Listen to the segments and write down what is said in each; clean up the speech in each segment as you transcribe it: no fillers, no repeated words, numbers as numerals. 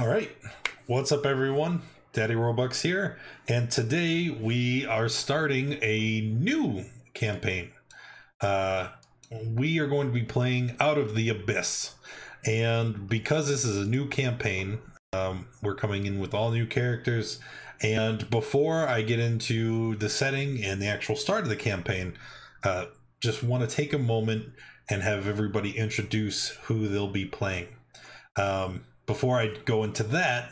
All right, what's up everyone? Daddy Robux here, and today we are starting a new campaign. We are going to be playing Out of the Abyss, and because this is a new campaign, we're coming in with all new characters. And before I get into the setting and the actual start of the campaign, just want to take a moment and have everybody introduce who they'll be playing. Before I go into that,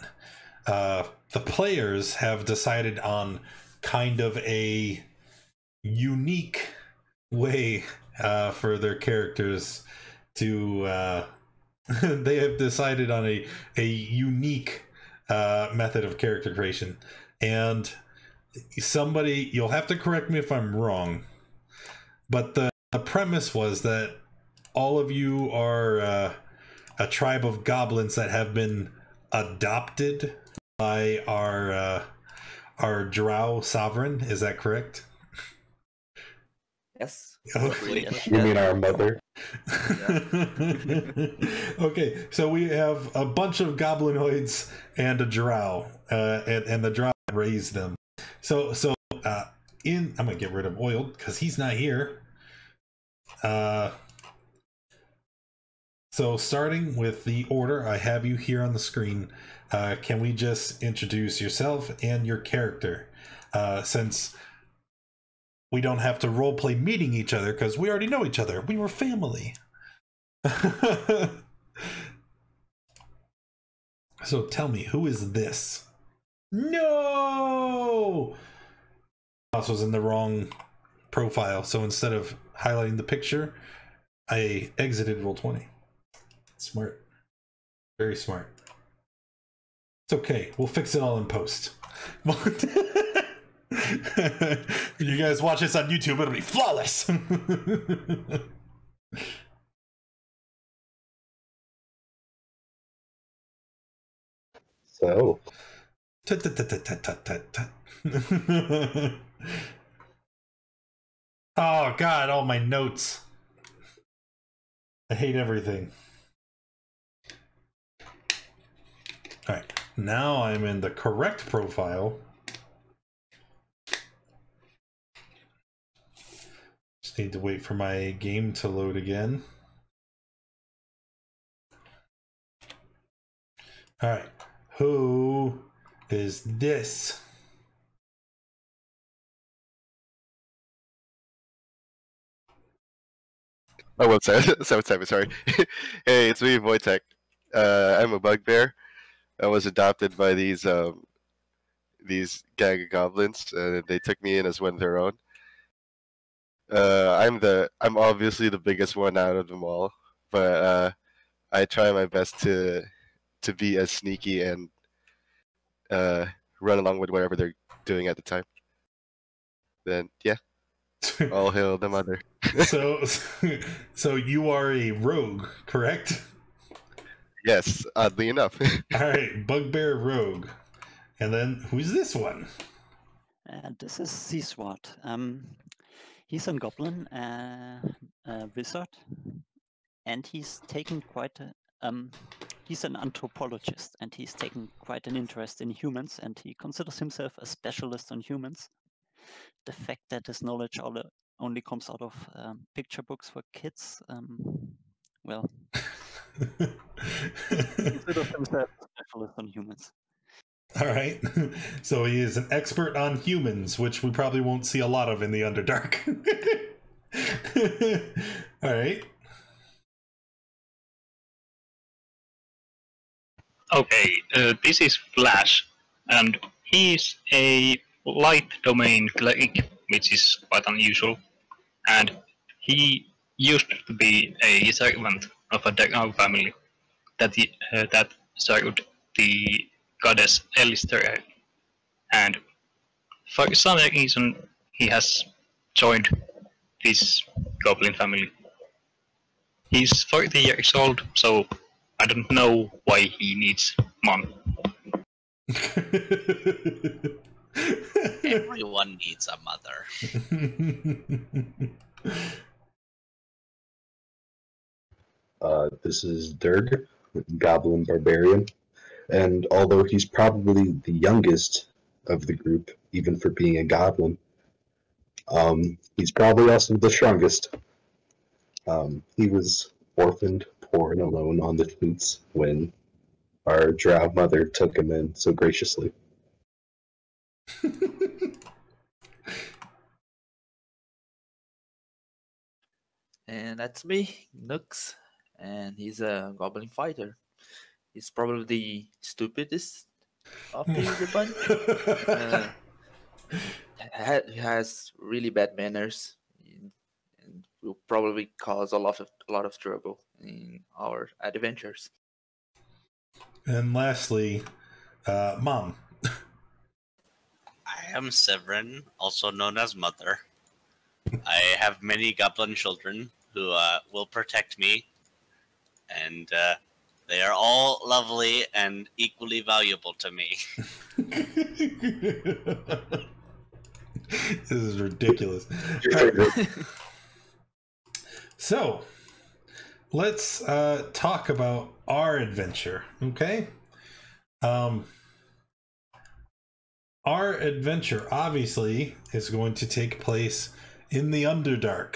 the players have decided on kind of a unique way for their characters to they have decided on a unique method of character creation. And somebody, you'll have to correct me if I'm wrong, but the premise was that all of you are a tribe of goblins that have been adopted by our Drow sovereign. Is that correct? Yes. Okay. You mean our mother? Okay, so we have a bunch of goblinoids and a drow, and the drow raised them. So I'm gonna get rid of Oil because he's not here. So starting with the order, I have you here on the screen. Can we just introduce yourself and your character, since we don't have to roleplay meeting each other because we already know each other. We were family. So tell me, who is this? No! Mouse was in the wrong profile, so instead of highlighting the picture, I exited Roll20. Smart. Very smart. It's okay. We'll fix it all in post. You guys watch this on YouTube, it'll be flawless. So. Oh god, all my notes. I hate everything. Alright, now I'm in the correct profile. Just need to wait for my game to load again. Alright, who is this? Oh, website. Sorry. Hey, it's me, Wojtek. I'm a bugbear. I was adopted by these gang of goblins, and they took me in as one of their own. I'm obviously the biggest one out of them all, but I try my best to be as sneaky and run along with whatever they're doing at the time. Then yeah, all hail the mother. So you are a rogue, correct? Yes, oddly enough. Alright, bugbear rogue. And then who's this one? This is Seasword. He's a goblin, a wizard, and he's taken quite a, he's an anthropologist, and he's taken quite an interest in humans, and he considers himself a specialist on humans. The fact that his knowledge only comes out of picture books for kids, well, he considers himself a specialist on humans. All right, so he is an expert on humans, which we probably won't see a lot of in the Underdark. All right. Okay, this is Flash, and he's a light domain cleric, which is quite unusual, and he used to be a servant of a Drow family that served the goddess Elister, and for some reason he has joined this goblin family. He's 40 years old, so I don't know why he needs mom. Everyone needs a mother. This is Durg, Goblin Barbarian. And although he's probably the youngest of the group, even for being a goblin, he's probably also the strongest. He was orphaned, poor, and alone on the flutes when our Drow mother took him in so graciously. And that's me, Nux, and he's a goblin fighter. He's probably the stupidest of the bunch. He has really bad manners, and will probably cause a lot of trouble in our adventures. And lastly, Mom. I am Severin, also known as Mother. I have many goblin children who will protect me, and they are all lovely and equally valuable to me. This is ridiculous. So, let's talk about our adventure, okay? Our adventure, obviously, is going to take place in the Underdark,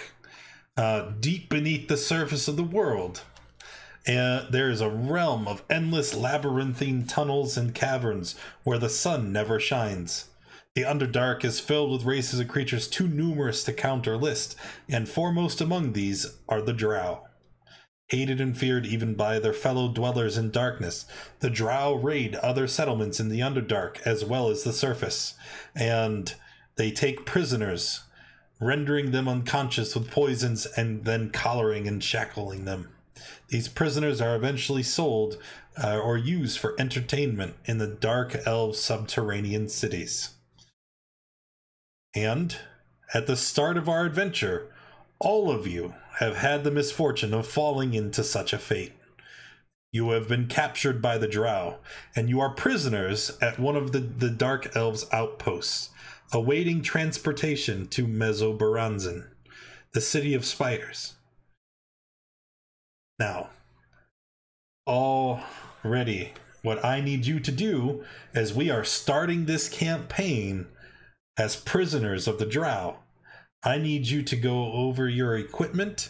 deep beneath the surface of the world. And there is a realm of endless labyrinthine tunnels and caverns where the sun never shines. The Underdark is filled with races of creatures too numerous to count or list, and foremost among these are the Drow. Hated and feared even by their fellow dwellers in darkness, the Drow raid other settlements in the Underdark as well as the surface, and they take prisoners, rendering them unconscious with poisons and then collaring and shackling them. These prisoners are eventually sold or used for entertainment in the Dark Elf subterranean cities. And at the start of our adventure, all of you have had the misfortune of falling into such a fate. You have been captured by the Drow, and you are prisoners at one of the Dark Elves' outposts, awaiting transportation to Mezobaranzan, the city of spiders. Now, already, what I need you to do, as we are starting this campaign as prisoners of the Drow, I need you to go over your equipment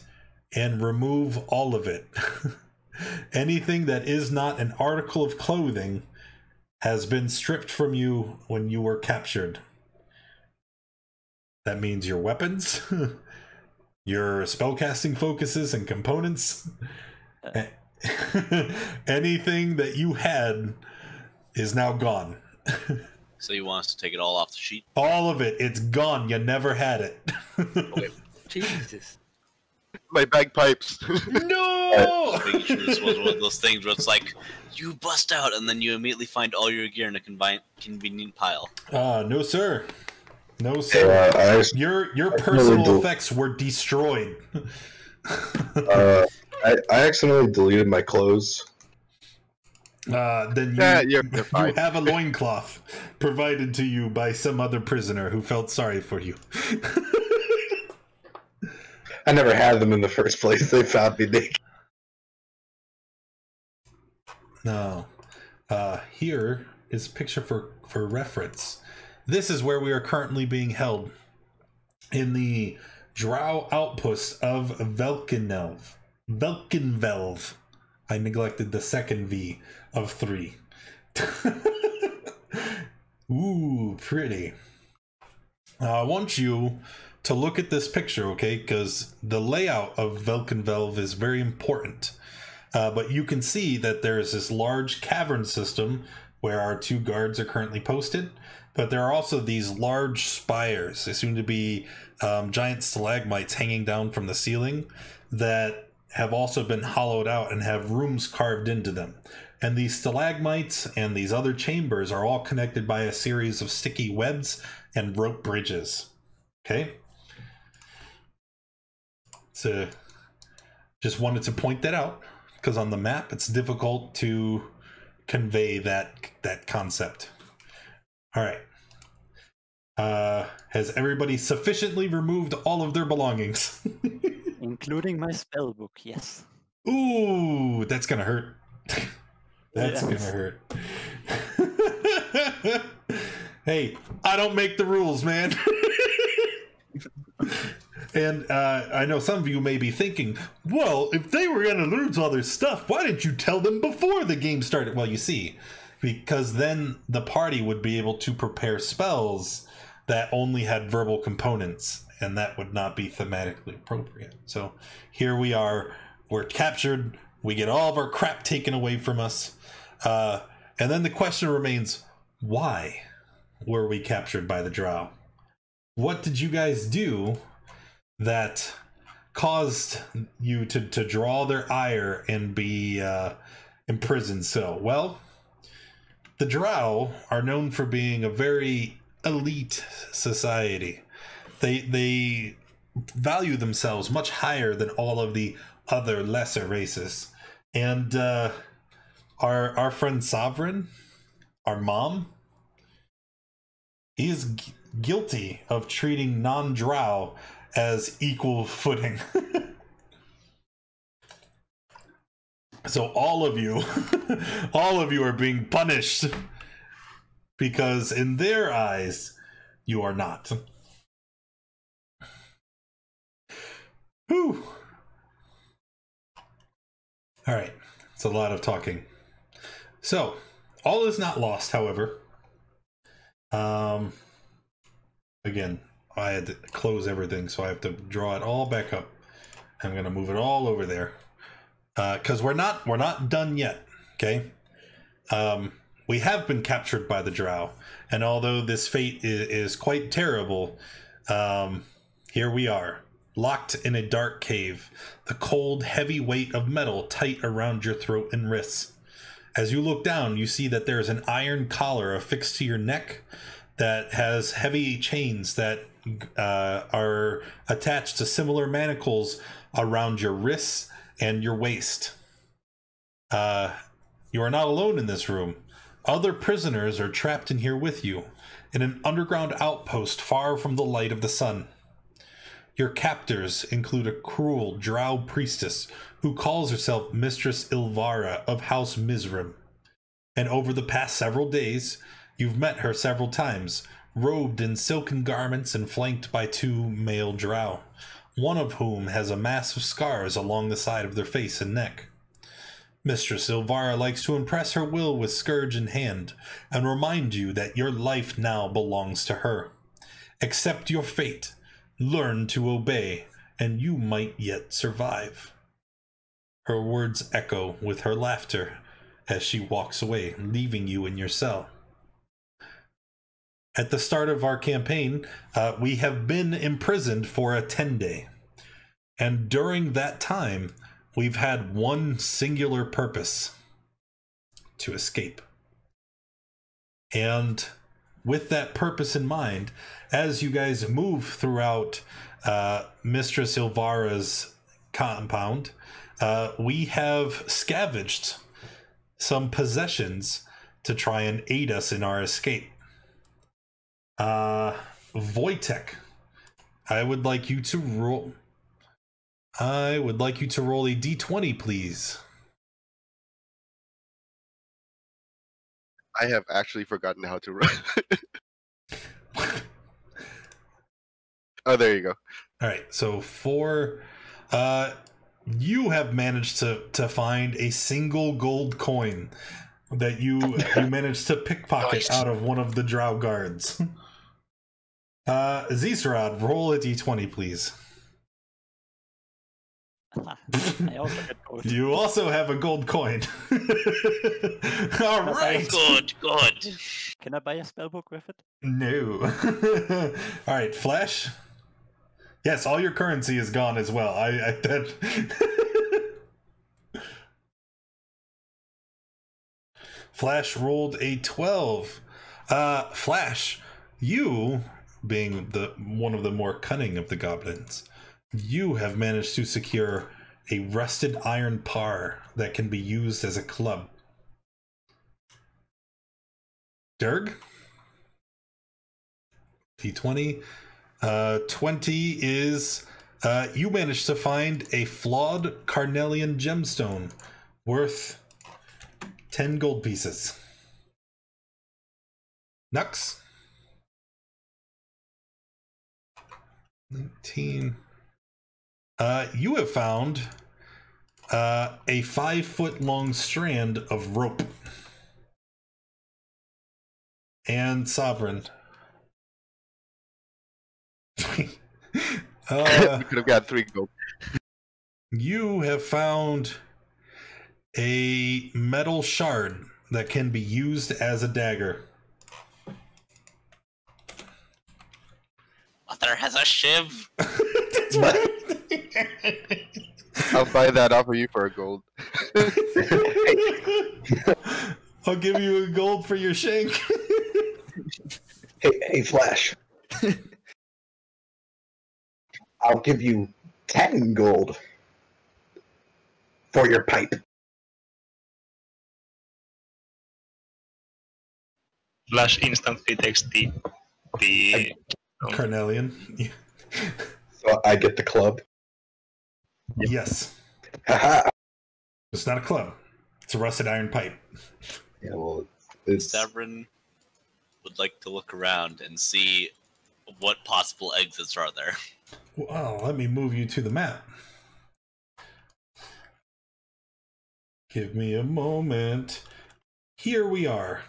and remove all of it. Anything that is not an article of clothing has been stripped from you when you were captured. That means your weapons, your spellcasting focuses and components, anything that you had is now gone. So you want us to take it all off the sheet? All of it. It's gone. You never had it. Okay. Jesus. My bagpipes. No! Making sure this was one of those things where it's like, you bust out and then you immediately find all your gear in a convenient pile. No, sir. No, sir. Your personal effects were destroyed. I accidentally deleted my clothes. Then you're you fine. have a loincloth provided to you by some other prisoner who felt sorry for you. I never had them in the first place. They found me naked. No. Here is a picture for reference. This is where we are currently being held, in the Drow outpost of Velkenvelv. I neglected the second V of 3. Ooh, pretty. I want you to look at this picture, okay? Because the layout of Velkenvelv is very important. But you can see that there is this large cavern system where our 2 guards are currently posted. But there are also these large spires. They seem to be giant stalagmites hanging down from the ceiling that have also been hollowed out and have rooms carved into them. And these stalagmites and these other chambers are all connected by a series of sticky webs and rope bridges. Okay? So, just wanted to point that out, because on the map it's difficult to convey that concept. All right. Has everybody sufficiently removed all of their belongings? Including my spellbook, yes. Ooh, that's gonna hurt. That's Yes. gonna hurt. Hey, I don't make the rules, man. And I know some of you may be thinking, well, if they were going to lose all their stuff, why didn't you tell them before the game started? Well, you see, because then the party would be able to prepare spells that only had verbal components, and that would not be thematically appropriate. So here we are, we're captured, we get all of our crap taken away from us, and then the question remains, why were we captured by the Drow? What did you guys do that caused you to draw their ire and be imprisoned so? Well, the Drow are known for being a very elite society. They value themselves much higher than all of the other lesser races. And our friend Sovereign, our mom, he is guilty of treating non-Drow as equal footing. So all of you are being punished because in their eyes you are not. Whew. All right, it's a lot of talking. So all is not lost, however. Again, I had to close everything, so I have to draw it all back up. I'm gonna move it all over there because we're not done yet. Okay, we have been captured by the Drow, and although this fate is quite terrible, here we are, locked in a dark cave, the cold, heavy weight of metal tight around your throat and wrists. As you look down, you see that there is an iron collar affixed to your neck that has heavy chains that are attached to similar manacles around your wrists and your waist. You are not alone in this room. Other prisoners are trapped in here with you, in an underground outpost far from the light of the sun. Your captors include a cruel Drow priestess who calls herself Mistress Ilvara of House Mizrim. And over the past several days, you've met her several times, robed in silken garments and flanked by 2 male Drow, one of whom has a mass of scars along the side of their face and neck. Mistress Ilvara likes to impress her will with scourge in hand, and remind you that your life now belongs to her. Accept your fate, learn to obey, and you might yet survive. Her words echo with her laughter as she walks away, leaving you in your cell. At the start of our campaign, we have been imprisoned for a 10-day. And during that time, we've had one singular purpose: to escape. And with that purpose in mind, as you guys move throughout Mistress Ilvara's compound, we have scavenged some possessions to try and aid us in our escape. Wojtek, I would like you to roll a d20, please. I have actually forgotten how to roll. Oh, there you go. All right, so you have managed to find a single gold coin that you managed to pickpocket Nice. out of one of the Drow guards. Zisrad, roll a d20, please. I also get gold. You also have a gold coin. All right. Good, good. Can I buy a spellbook with it? No. All right, Flash. Yes, all your currency is gone as well. Flash rolled a 12. Flash, you, being one of the more cunning of the goblins, you have managed to secure a rusted iron par that can be used as a club. Durg? D20. 20 is you managed to find a flawed carnelian gemstone worth 10 gold pieces. Nux. 19. You have found a 5-foot-long strand of rope. And Sovereign. We could have got 3 gold. You have found a metal shard that can be used as a dagger. Mother has a shiv. That's right. I'll buy that off of you for a gold. I'll give you a gold for your shank. Hey, Flash. I'll give you 10 gold for your pipe. Flash instantly takes the Carnelian. So I get the club. Yes. Haha. It's not a club. It's a rusted iron pipe. Yeah, well, it's Severin would like to look around and see what possible exits are there. Well, let me move you to the map. Give me a moment. Here we are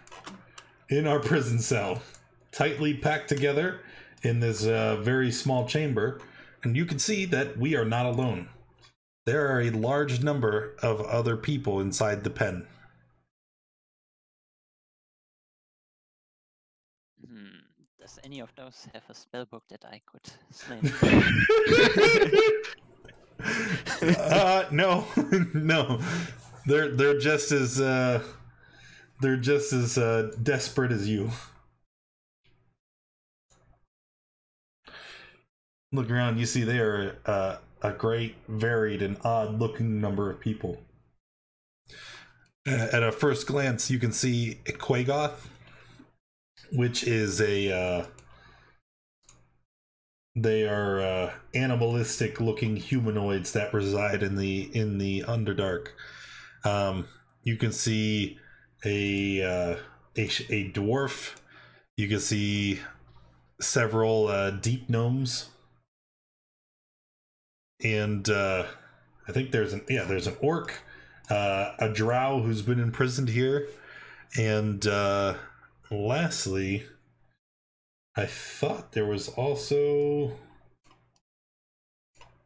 in our prison cell, tightly packed together in this very small chamber, and you can see that we are not alone. There are a large number of other people inside the pen. Does any of those have a spellbook that I could slay? No, no. They're just as desperate as you. Look around, you see they are a great, varied, and odd-looking number of people. At a first glance, you can see a Quagoth, which is a they are animalistic-looking humanoids that reside in the Underdark. You can see a dwarf. You can see several deep gnomes, and I think there's an orc, a drow who's been imprisoned here, and lastly, I thought there was also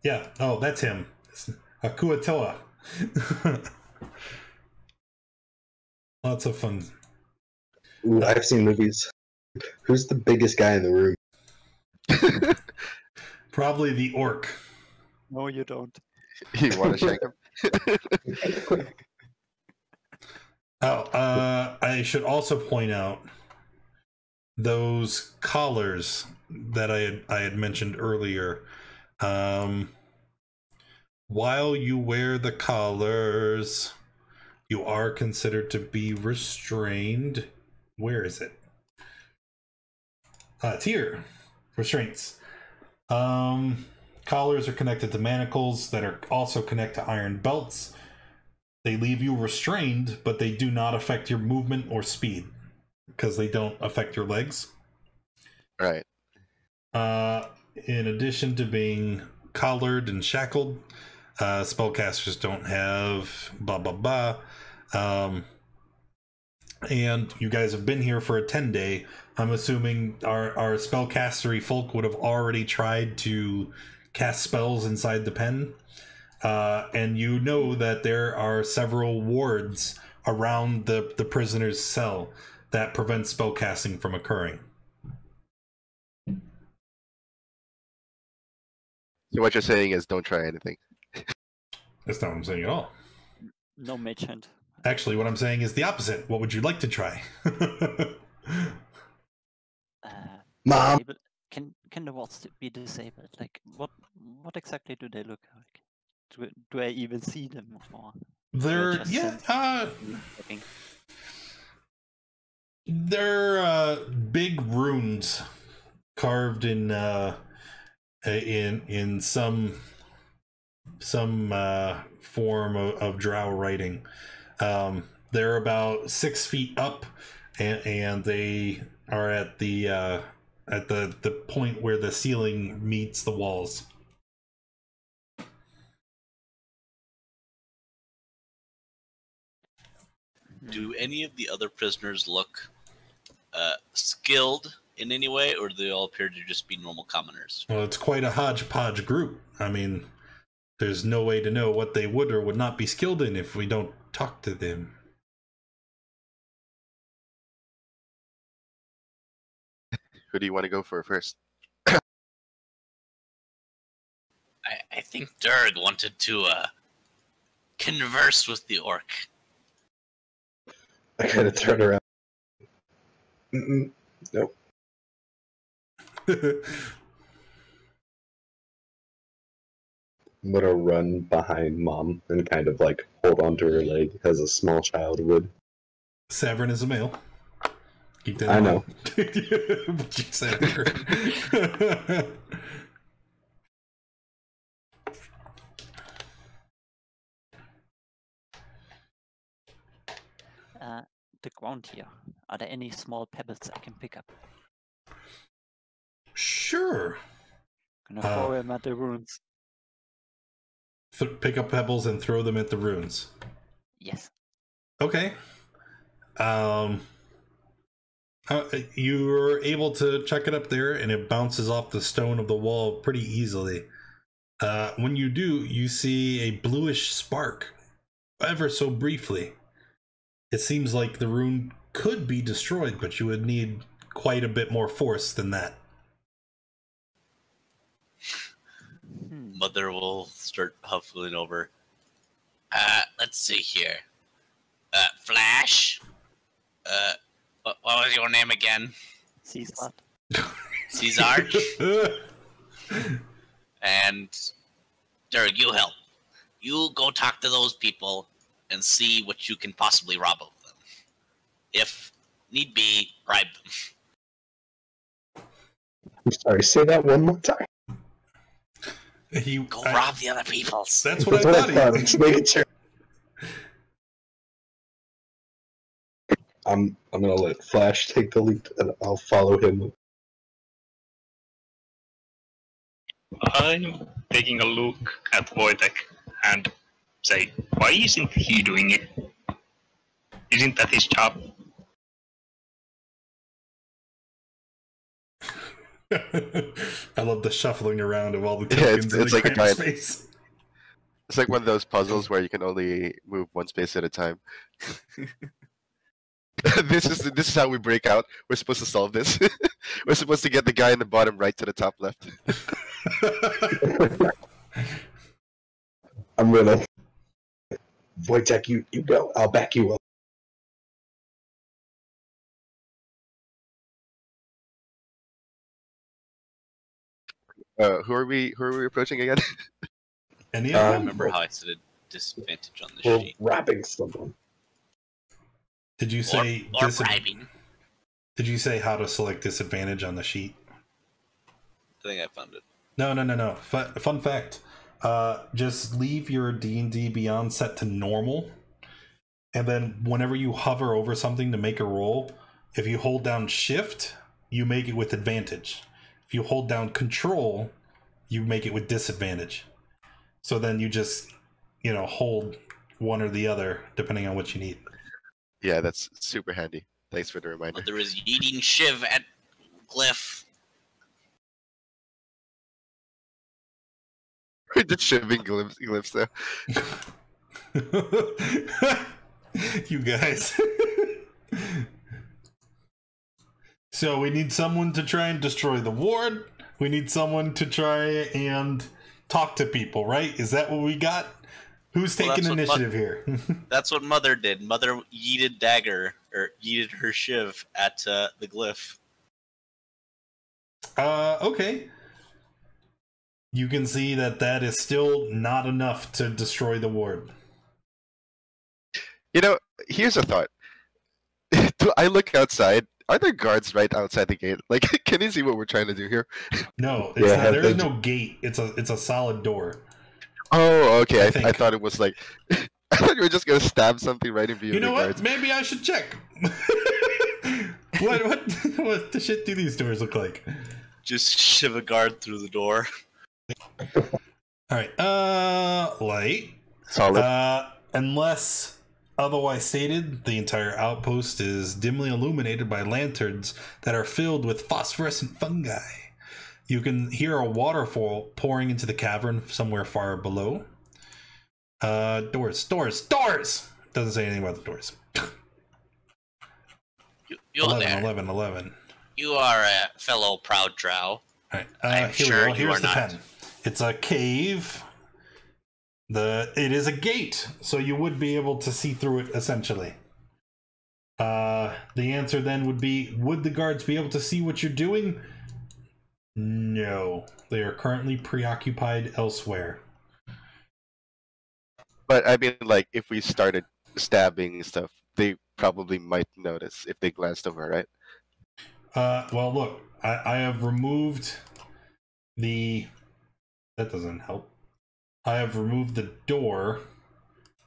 that's him, a Kuatoa. Lots of fun. Ooh, I've seen movies. Who's the biggest guy in the room? Probably the orc. No, you don't. You want to shake him? I should also point out those collars that I had mentioned earlier. While you wear the collars, you are considered to be restrained. Where is it? It's here. Restraints. Collars are connected to manacles that are also connected to iron belts. They leave you restrained, but they do not affect your movement or speed because they don't affect your legs. Right. In addition to being collared and shackled, spellcasters don't have blah blah blah. And you guys have been here for a 10-day. I'm assuming our spellcastery folk would have already tried to cast spells inside the pen. And you know that there are several wards around the prisoner's cell that prevent spellcasting from occurring. So what you're saying is don't try anything. That's not what I'm saying at all. No mage hand. Actually, what I'm saying is the opposite. What would you like to try? Mom. Disable- Can the walls be disabled? Like, what exactly do they look like? Do I even see them? Or They're just looking? they're big runes carved in some form of drow writing. They're about 6 feet up, and they are at the point where the ceiling meets the walls. Do any of the other prisoners look skilled in any way, or do they all appear to just be normal commoners? Well, it's quite a hodgepodge group. I mean, there's no way to know what they would or would not be skilled in if we don't talk to them. Who do you want to go for first? I think Durg wanted to converse with the orc. I kind of turn around. Nope. I'm gonna run behind Mom and kind of like hold onto her leg as a small child would. Savern is a male. Keep that I in know. mind. But you said The ground here. Are there any small pebbles I can pick up? Sure. Gonna throw them at the runes. Pick up pebbles and throw them at the runes. Yes. Okay. You're able to chuck it up there, and it bounces off the stone of the wall pretty easily. When you do, you see a bluish spark, ever so briefly. It seems like the rune could be destroyed, but you would need quite a bit more force than that. Mother will start huffling over. Let's see here. Flash. What was your name again? Caesar. Caesar. And Durg, you help. You go talk to those people and see what you can possibly rob of them. If need be, bribe them. I'm sorry, say that one more time. Go rob the other peoples. That's what I thought. Just making sure. I'm gonna let Flash take the lead, and I'll follow him. I'm taking a look at Wojtek and say, why isn't he doing it? Isn't that his job? I love the shuffling around of all the Yeah, tokens it's in like a the giant- space. It's like one of those puzzles where you can only move one space at a time. This is how we break out. We're supposed to solve this. We're supposed to get the guy in the bottom right to the top left. I'm gonna. Wojtek, you go. I'll back you up. Who are we approaching again? Any I of them? remember how I said a disadvantage on the We're sheet. robbing someone. Did you say Or bribing. Did you say how to select disadvantage on the sheet? I think I found it. No. Fun fact. Just leave your D&D Beyond set to normal, and then whenever you hover over something to make a roll, if you hold down Shift, you make it with advantage. If you hold down Control, you make it with disadvantage. So then you just, hold one or the other depending on what you need. Yeah, that's super handy. Thanks for the reminder. There is eating Shiv at Glyph. We're just shivving glyphs there. You guys. So we need someone to try and destroy the ward. We need someone to try and talk to people, right? Is that what we got? Who's taking initiative here? That's what Mother did. Mother yeeted dagger, or yeeted her Shiv at the Glyph. Okay. You can see that is still not enough to destroy the ward. Here's a thought. Do I look outside? Are there guards right outside the gate? Like, can you see what we're trying to do here? No, it's not, there is no gate. It's a solid door. Oh, okay. I think. I thought it was like... I thought you were just going to stab something right in view You of the know what? guards. Maybe I should check. what the shit do these doors look like? Just shiv a guard through the door. Alright, light. Solid. Unless otherwise stated, the entire outpost is dimly illuminated by lanterns that are filled with phosphorescent fungi. You can hear a waterfall pouring into the cavern somewhere far below. Doors. Doesn't say anything about the doors. You're 11, there. 11. You are a fellow proud drow. Alright, I'm here sure we go. you Here's are the not. pen. It's a cave. It is a gate, so you would be able to see through it essentially. The answer then would be, would the guards be able to see what you're doing? No. They are currently preoccupied elsewhere. But I mean, like, if we started stabbing and stuff, they probably might notice if they glanced over, right? Well, look, I have removed the... That doesn't help. I have removed the door,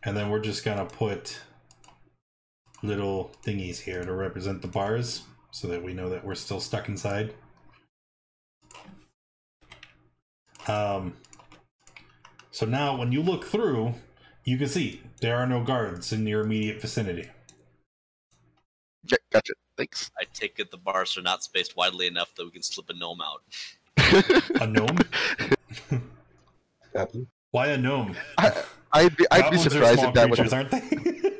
and then we're just gonna put little thingies here to represent the bars, so that we know that we're still stuck inside. So now when you look through, you can see there are no guards in your immediate vicinity. Yeah, gotcha. Thanks. I take it the bars are not spaced widely enough that we can slip a gnome out. A gnome? Goblin? Why a gnome? I'd be Goblins are surprised small if that creatures, was. aren't they?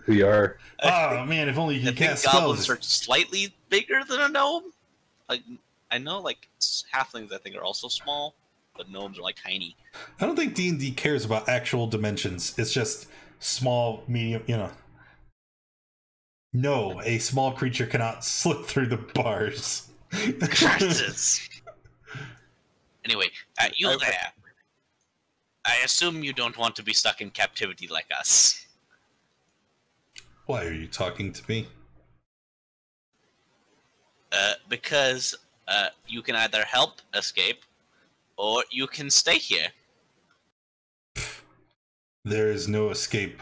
We are. Oh man, if only you I could think cast goblins spells. are slightly bigger than a gnome. Like, I know, like, halflings I think are also small, but gnomes are like tiny. I don't think D&D cares about actual dimensions. It's just small, medium, you know. No, a small creature cannot slip through the bars. Jesus. Anyway, you there. I assume you don't want to be stuck in captivity like us. Why are you talking to me? Because you can either help escape, or you can stay here. There is no escape.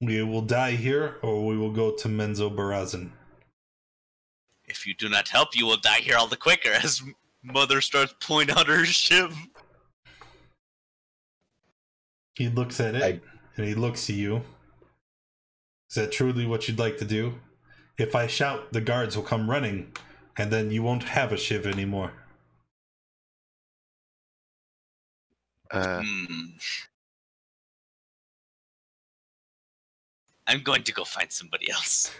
We will die here, or we will go to Menzo Barazin. If you do not help, you will die here all the quicker as Mother starts pulling out her shiv. He looks at it, and he looks at you. Is that truly what you'd like to do? If I shout, the guards will come running, and then you won't have a shiv anymore. I'm going to go find somebody else.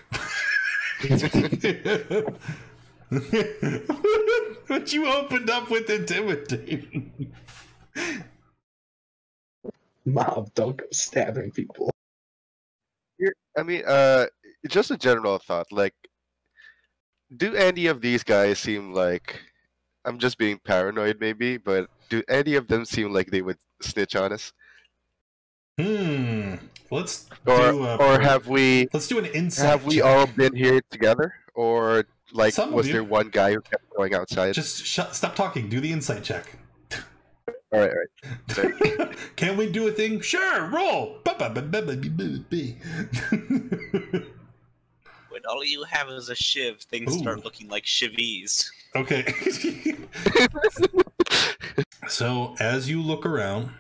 But you opened up with intimidating. Mob, don't go stabbing people. I mean, just a general thought. Like, do any of these guys seem like? I'm just being paranoid, maybe, but do any of them seem like they would snitch on us? Let's Or have we? Let's do an insight. Have we check. all been here together, or like Some of was you. there one guy who kept going outside? Just stop talking. Do the insight check. All right. Sorry. Can we do a thing? Sure. Roll. When all you have is a shiv, things Ooh. start looking like shivies. Okay. So as you look around,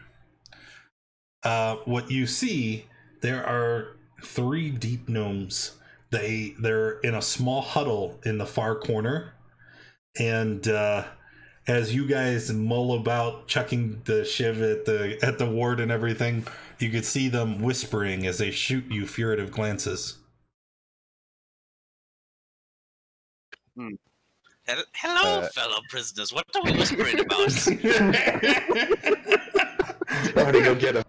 what you see, there are 3 deep gnomes. They're in a small huddle in the far corner, and as you guys mull about chucking the shiv at the ward and everything, you could see them whispering as they shoot you furtive glances. Hello, fellow prisoners. What are we whispering about? Somebody go get him.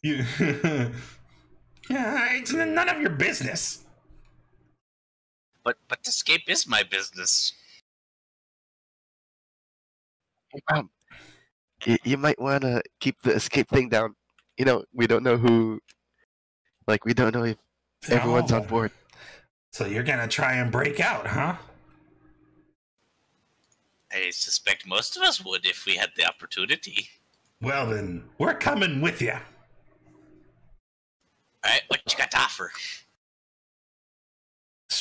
You, yeah, it's none of your business. But escape is my business. You might want to keep the escape thing down. You know, we don't know who. Like, we don't know if everyone's on board. So you're gonna try and break out, huh? I suspect most of us would if we had the opportunity. Well then, we're coming with you. Alright, what you got to offer?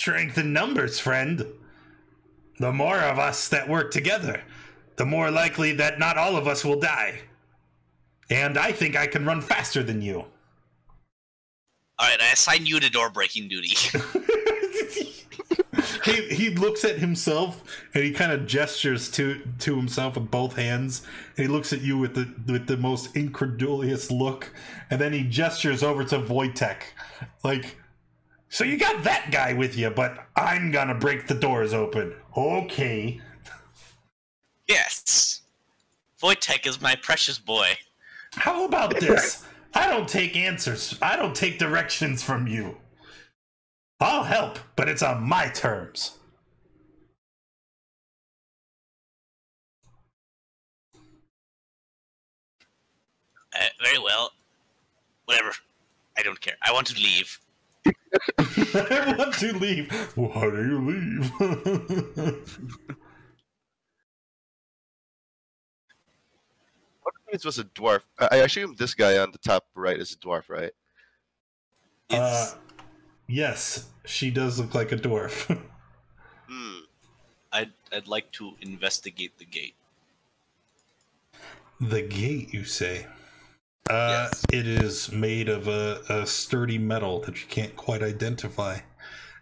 strength in numbers, friend. The more of us that work together, the more likely that not all of us will die. And I think I can run faster than you. Alright, I assign you to door breaking duty. He looks at himself and he kind of gestures to himself with both hands, and he looks at you with the most incredulous look, and then he gestures over to Wojtek, like, so you got that guy with you, but I'm gonna break the doors open. Okay. Yes. Wojtek is my precious boy. How about this? I don't take answers. I don't take directions from you. I'll help, but it's on my terms. Very well. Whatever. I don't care. I want to leave. I want to leave. Why do you leave? What if this was a dwarf? I assume this guy on the top right is a dwarf, right? Yes, she does look like a dwarf. I'd like to investigate the gate. The gate, you say? Yes. It is made of a sturdy metal that you can't quite identify,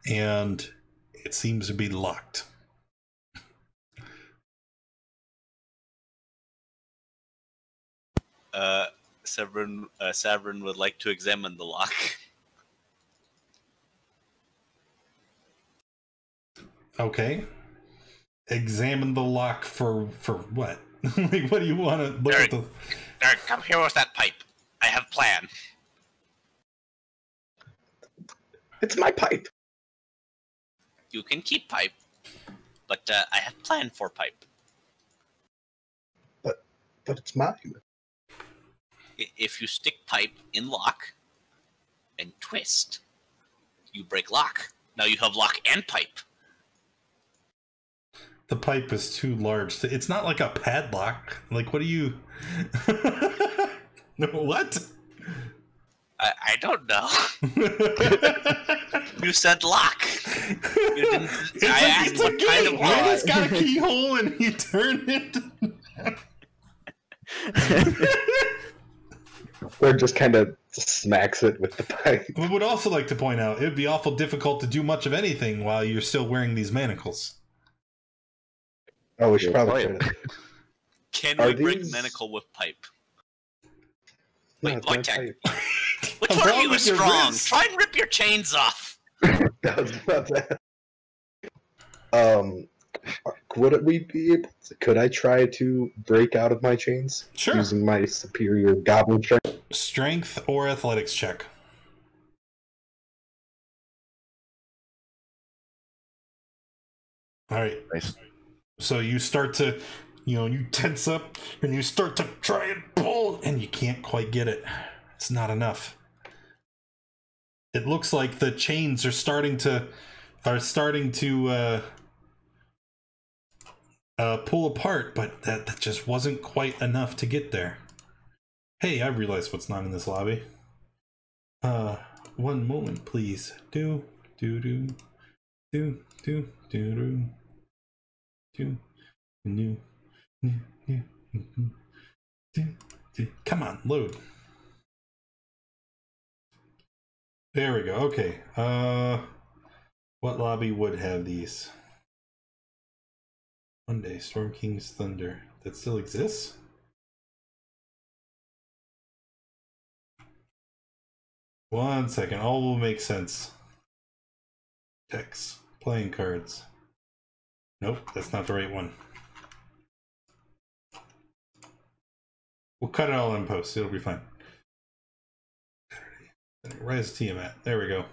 and it seems to be locked. Savrin would like to examine the lock. Okay. Examine the lock for what? Like, what do you want to look at the... Derek, come here with that pipe. I have plan. It's my pipe. You can keep pipe, but I have plan for pipe. But it's mine. If you stick pipe in lock and twist, you break lock. Now you have lock and pipe. The pipe is too large. It's not like a padlock. Like, what do you... What? I don't know. You said lock. You didn't... I asked what kind of lock. It's got a keyhole and you turn it. Or just kind of smacks it with the pipe. I would also like to point out, it would be awful difficult to do much of anything while you're still wearing these manacles. Oh, we should probably try to... Can Are we break these- manacle with pipe? No, Wait, it's my Wojtek. pipe. Which What's one of wrong you is with your strong? wrist? Try and rip your chains off. That was about that. Would we be able to, could I try to break out of my chains? Sure. Using my superior goblin strength? Strength or athletics check. All right. Nice. So you start to, you tense up and you start to try and pull, and you can't quite get it. It's not enough. It looks like the chains are starting to pull apart, but that just wasn't quite enough to get there. Hey, I realized what's not in this lobby. One moment, please. Do. Come on, load. There we go. Okay. What lobby would have these? Monday, Storm King's Thunder. That still exists? One second. All will make sense. Text. Playing cards. Nope, that's not the right one. We'll cut it all in post. It'll be fine. Rise of Tiamat. There we go.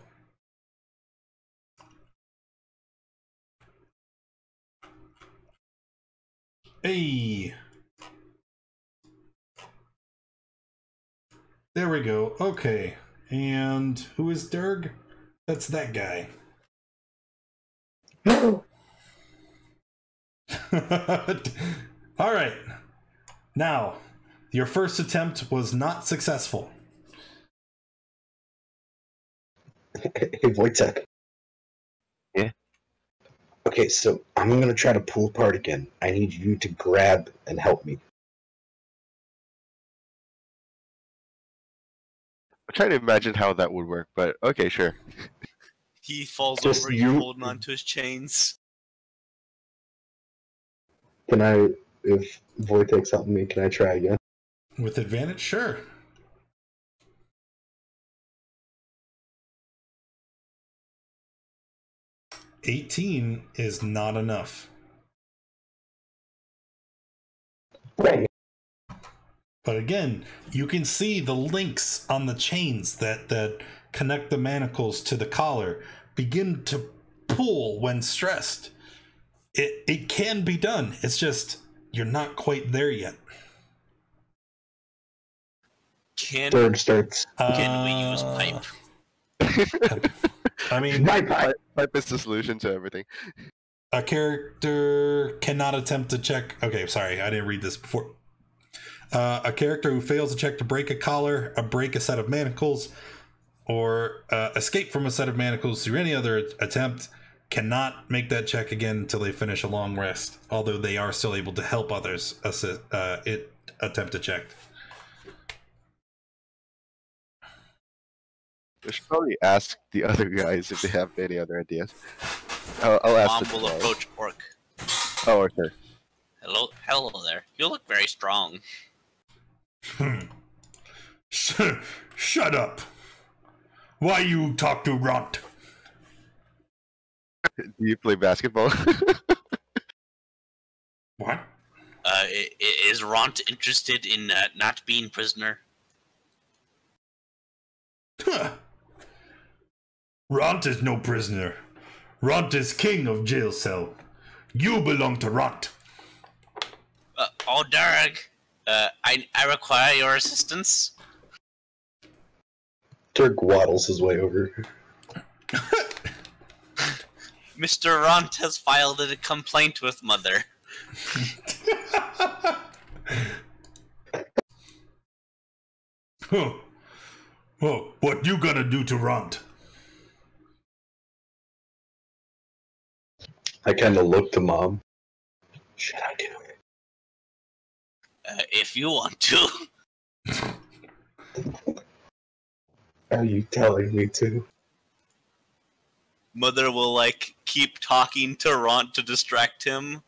Hey! There we go. Okay. And who is Durg? That's that guy. All right. Now, your first attempt was not successful. Hey, Wojtek. Okay, so I'm gonna try to pull apart again. I need you to grab and help me. I'm trying to imagine how that would work, but okay, sure. He falls Just over, you're you- holding onto his chains. Can I, if Vortex helped me, can I try again? With advantage, sure. $18 is not enough. Right. But again, you can see the links on the chains that connect the manacles to the collar begin to pull when stressed. It can be done. It's just you're not quite there yet. Third starts. Can we use pipe? I mean, My pipe. Pipe is the solution to everything. a character cannot attempt to check. Okay, sorry, I didn't read this before. A character who fails to check to break a collar, break a set of manacles, or escape from a set of manacles through any other attempt cannot make that check again until they finish a long rest, although they are still able to help others attempt a check. We should probably ask the other guys if they have any other ideas. I'll ask Mom the will Drow. approach Orc. Oh, okay. Hello there. You look very strong. Shut up. Why you talk to Runt? Do you play basketball? What? Is Ront interested in not being prisoner? Runt is no prisoner. Runt is king of jail cell. You belong to Runt. Derg, I require your assistance. Dirk waddles his way over. Mr. Ront has filed a complaint with Mother. Huh. Oh, what you gonna do to Runt? I kind of look to Mom. Should I do it? If you want to. Are you telling me to? Mother will keep talking to Ront to distract him,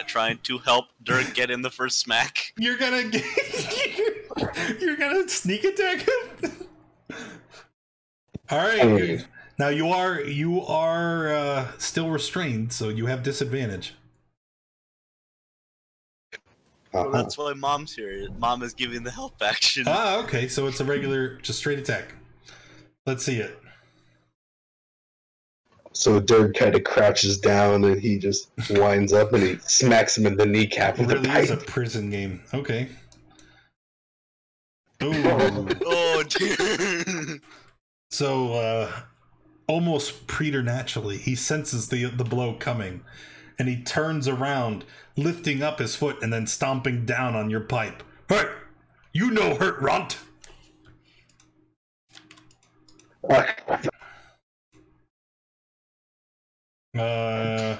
trying to help Dirk get in the first smack. You're gonna get, you're gonna sneak attack him. All right. Okay. Now you are still restrained, so you have disadvantage. Well, that's why Mom's here. Mom is giving the help action. Ah, okay. So it's a regular, just straight attack. Let's see it. So Dirk kind of crouches down and he just winds up and he smacks him in the kneecap It with really a is a pipe. prison game. Okay. Ooh. Oh dear. So, almost preternaturally, he senses the blow coming, and he turns around, lifting up his foot and then stomping down on your pipe. Hey, you no hurt, Runt.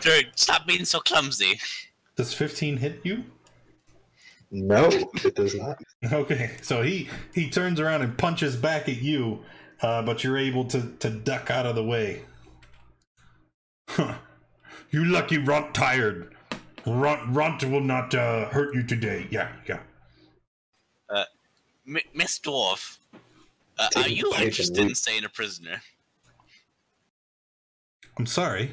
Dirk, stop being so clumsy. Does 15 hit you? No, it does not. Okay, so he turns around and punches back at you, but you're able to duck out of the way. Huh. You lucky Runt tired. Runt will not hurt you today. Yeah. Miss Dwarf, are Take you the pipe interested and in staying a prisoner? I'm sorry.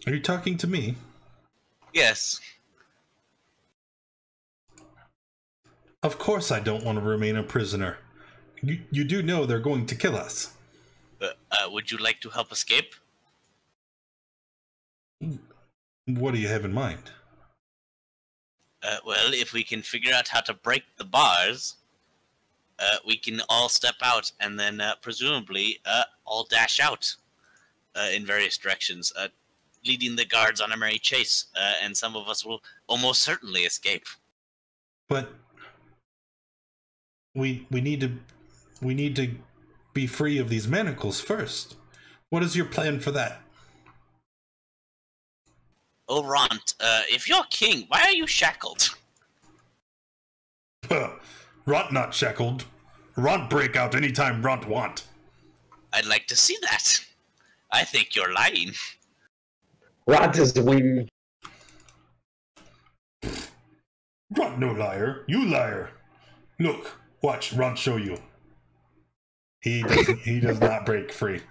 Are you talking to me? Yes. Of course I don't want to remain a prisoner. You do know they're going to kill us. Would you like to help escape? What do you have in mind? Well, if we can figure out how to break the bars, we can all step out and then presumably all dash out in various directions, leading the guards on a merry chase, and some of us will almost certainly escape. But we need to we need to be free of these manacles first. What is your plan for that? Oh, Ront, if you're king, why are you shackled? Ront not shackled. Ront break out anytime Ront want. I'd like to see that. I think you're lying. Rot is weak. Ront no liar. You liar. Look, watch Ront show you. He does not break free.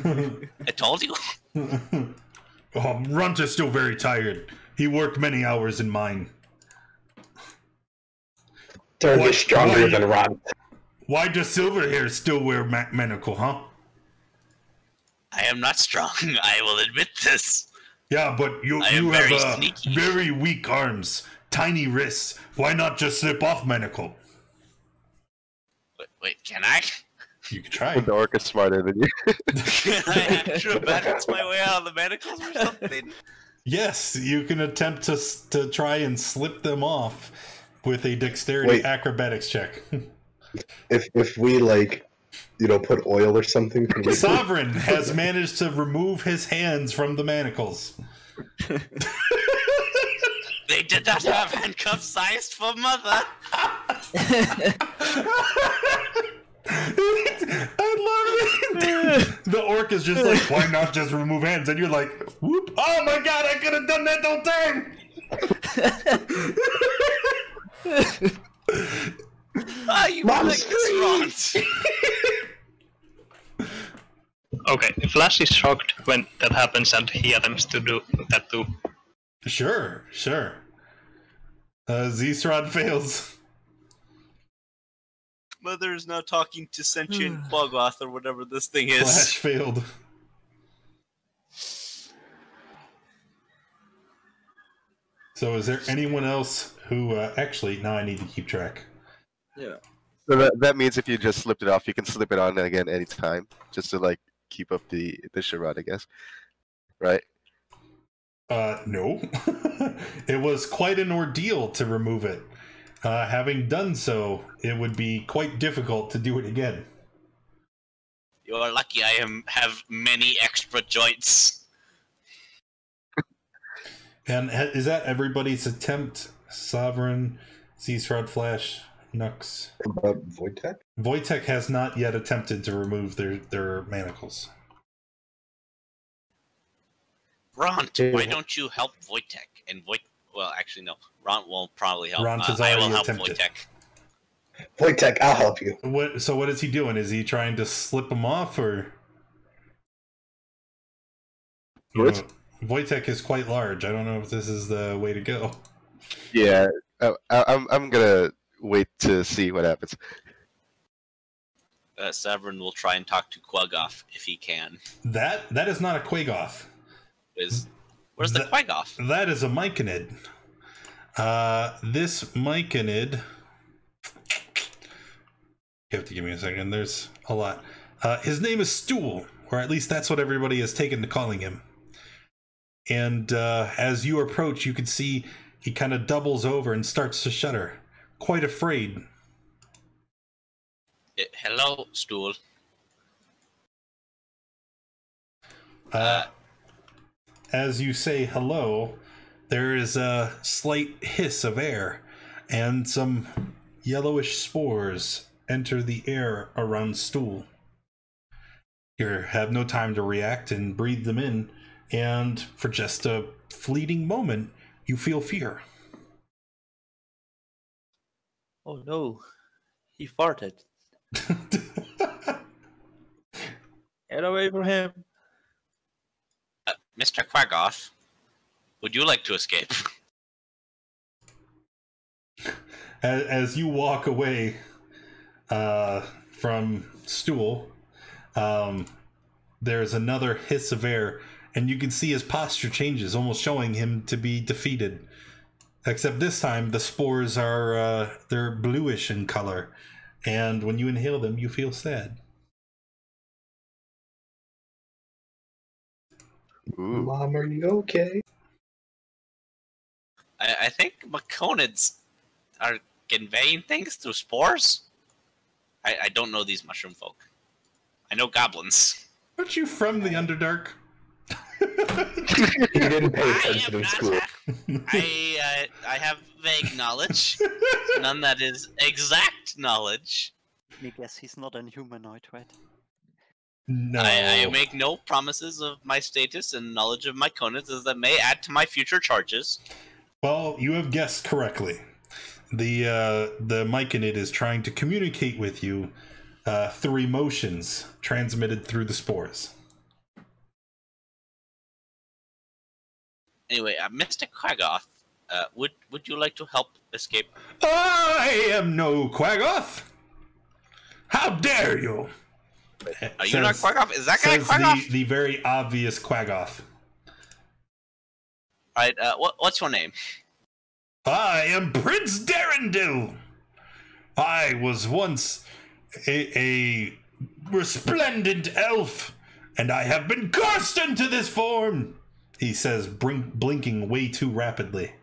I told you. Runt is still very tired. He worked many hours in mine. Turn is stronger than Rot. Why does Silverhair still wear manacle, huh? I am not strong. I will admit this. Yeah, but you have very weak arms, tiny wrists. Why not just slip off manacle? Wait, can I? You can try. The orc is smarter than you. Can I acrobatics my way out of the manacles or something? Yes, you can attempt to try and slip them off with a dexterity acrobatics check. If we put oil or something. Sovereign has managed to remove his hands from the manacles. They did not have handcuffs sized for mother. I love it. The orc is just like, why not just remove hands? And you're like, whoop! Oh my god, I could have done that the whole time. You like this, Ront. Okay, Flash is shocked when that happens and he attempts to do that too. Sure. Z-Strad fails. Mother is now talking to sentient Quagoth or whatever this thing is. Flash failed. So is there anyone else who actually now I need to keep track. Yeah. So that means if you just slipped it off, you can slip it on again anytime, just to keep up the charade, I guess. Right? No. It was quite an ordeal to remove it. Having done so, it would be quite difficult to do it again. You are lucky I have many extra joints. And is that everybody's attempt? Sovereign, Z-Strad, Flash, Nux. About Wojtek? Wojtek has not yet attempted to remove their manacles. Ront, why don't you help Wojtek? And well, actually, no. Ront will probably help. Ront has I will already help attempted. Wojtek. Wojtek, I'll help you. So what is he doing? Is he trying to slip them off, or? What? Wojtek is quite large. I don't know if this is the way to go. Yeah, I'm gonna wait to see what happens. Severin will try and talk to Quagoth if he can. That is not a Quagoth. Where's the Quagoth? That is a Myconid. This Myconid... You have to give me a second. There's a lot. His name is Stool, or at least that's what everybody has taken to calling him. And as you approach, you can see he kind of doubles over and starts to shudder, quite afraid. Hello, Stool. As you say hello, there is a slight hiss of air, and some yellowish spores enter the air around Stool. You have no time to react and breathe them in, and for just a fleeting moment, you feel fear. Oh no, he farted. Get away from him. Mr. Quagoth, would you like to escape? As you walk away from Stool, there's another hiss of air, and you can see his posture changes, almost showing him to be defeated. Except this time, the spores are they're bluish in color, and when you inhale them, you feel sad. Ooh. Mom, are you okay? I think Maconids are conveying things through spores. I don't know these mushroom folk. I know goblins. Aren't you from the Underdark? He didn't pay attention in school. I have vague knowledge. None that is exact knowledge. I guess he's not a humanoid, right? No. I make no promises of my status and knowledge of my conants as that may add to my future charges. Well, you have guessed correctly. The myconid is trying to communicate with you through emotions transmitted through the spores. Anyway, Mr. Quagoth, would you like to help escape? I am no Quagoth! How dare you! Are you not Quagoth? Is that guy Quagoth? The very obvious Quagoth. Alright, what's your name? I am Prince Darendil. I was once a resplendent elf, and I have been cursed into this form, he says, blinking way too rapidly.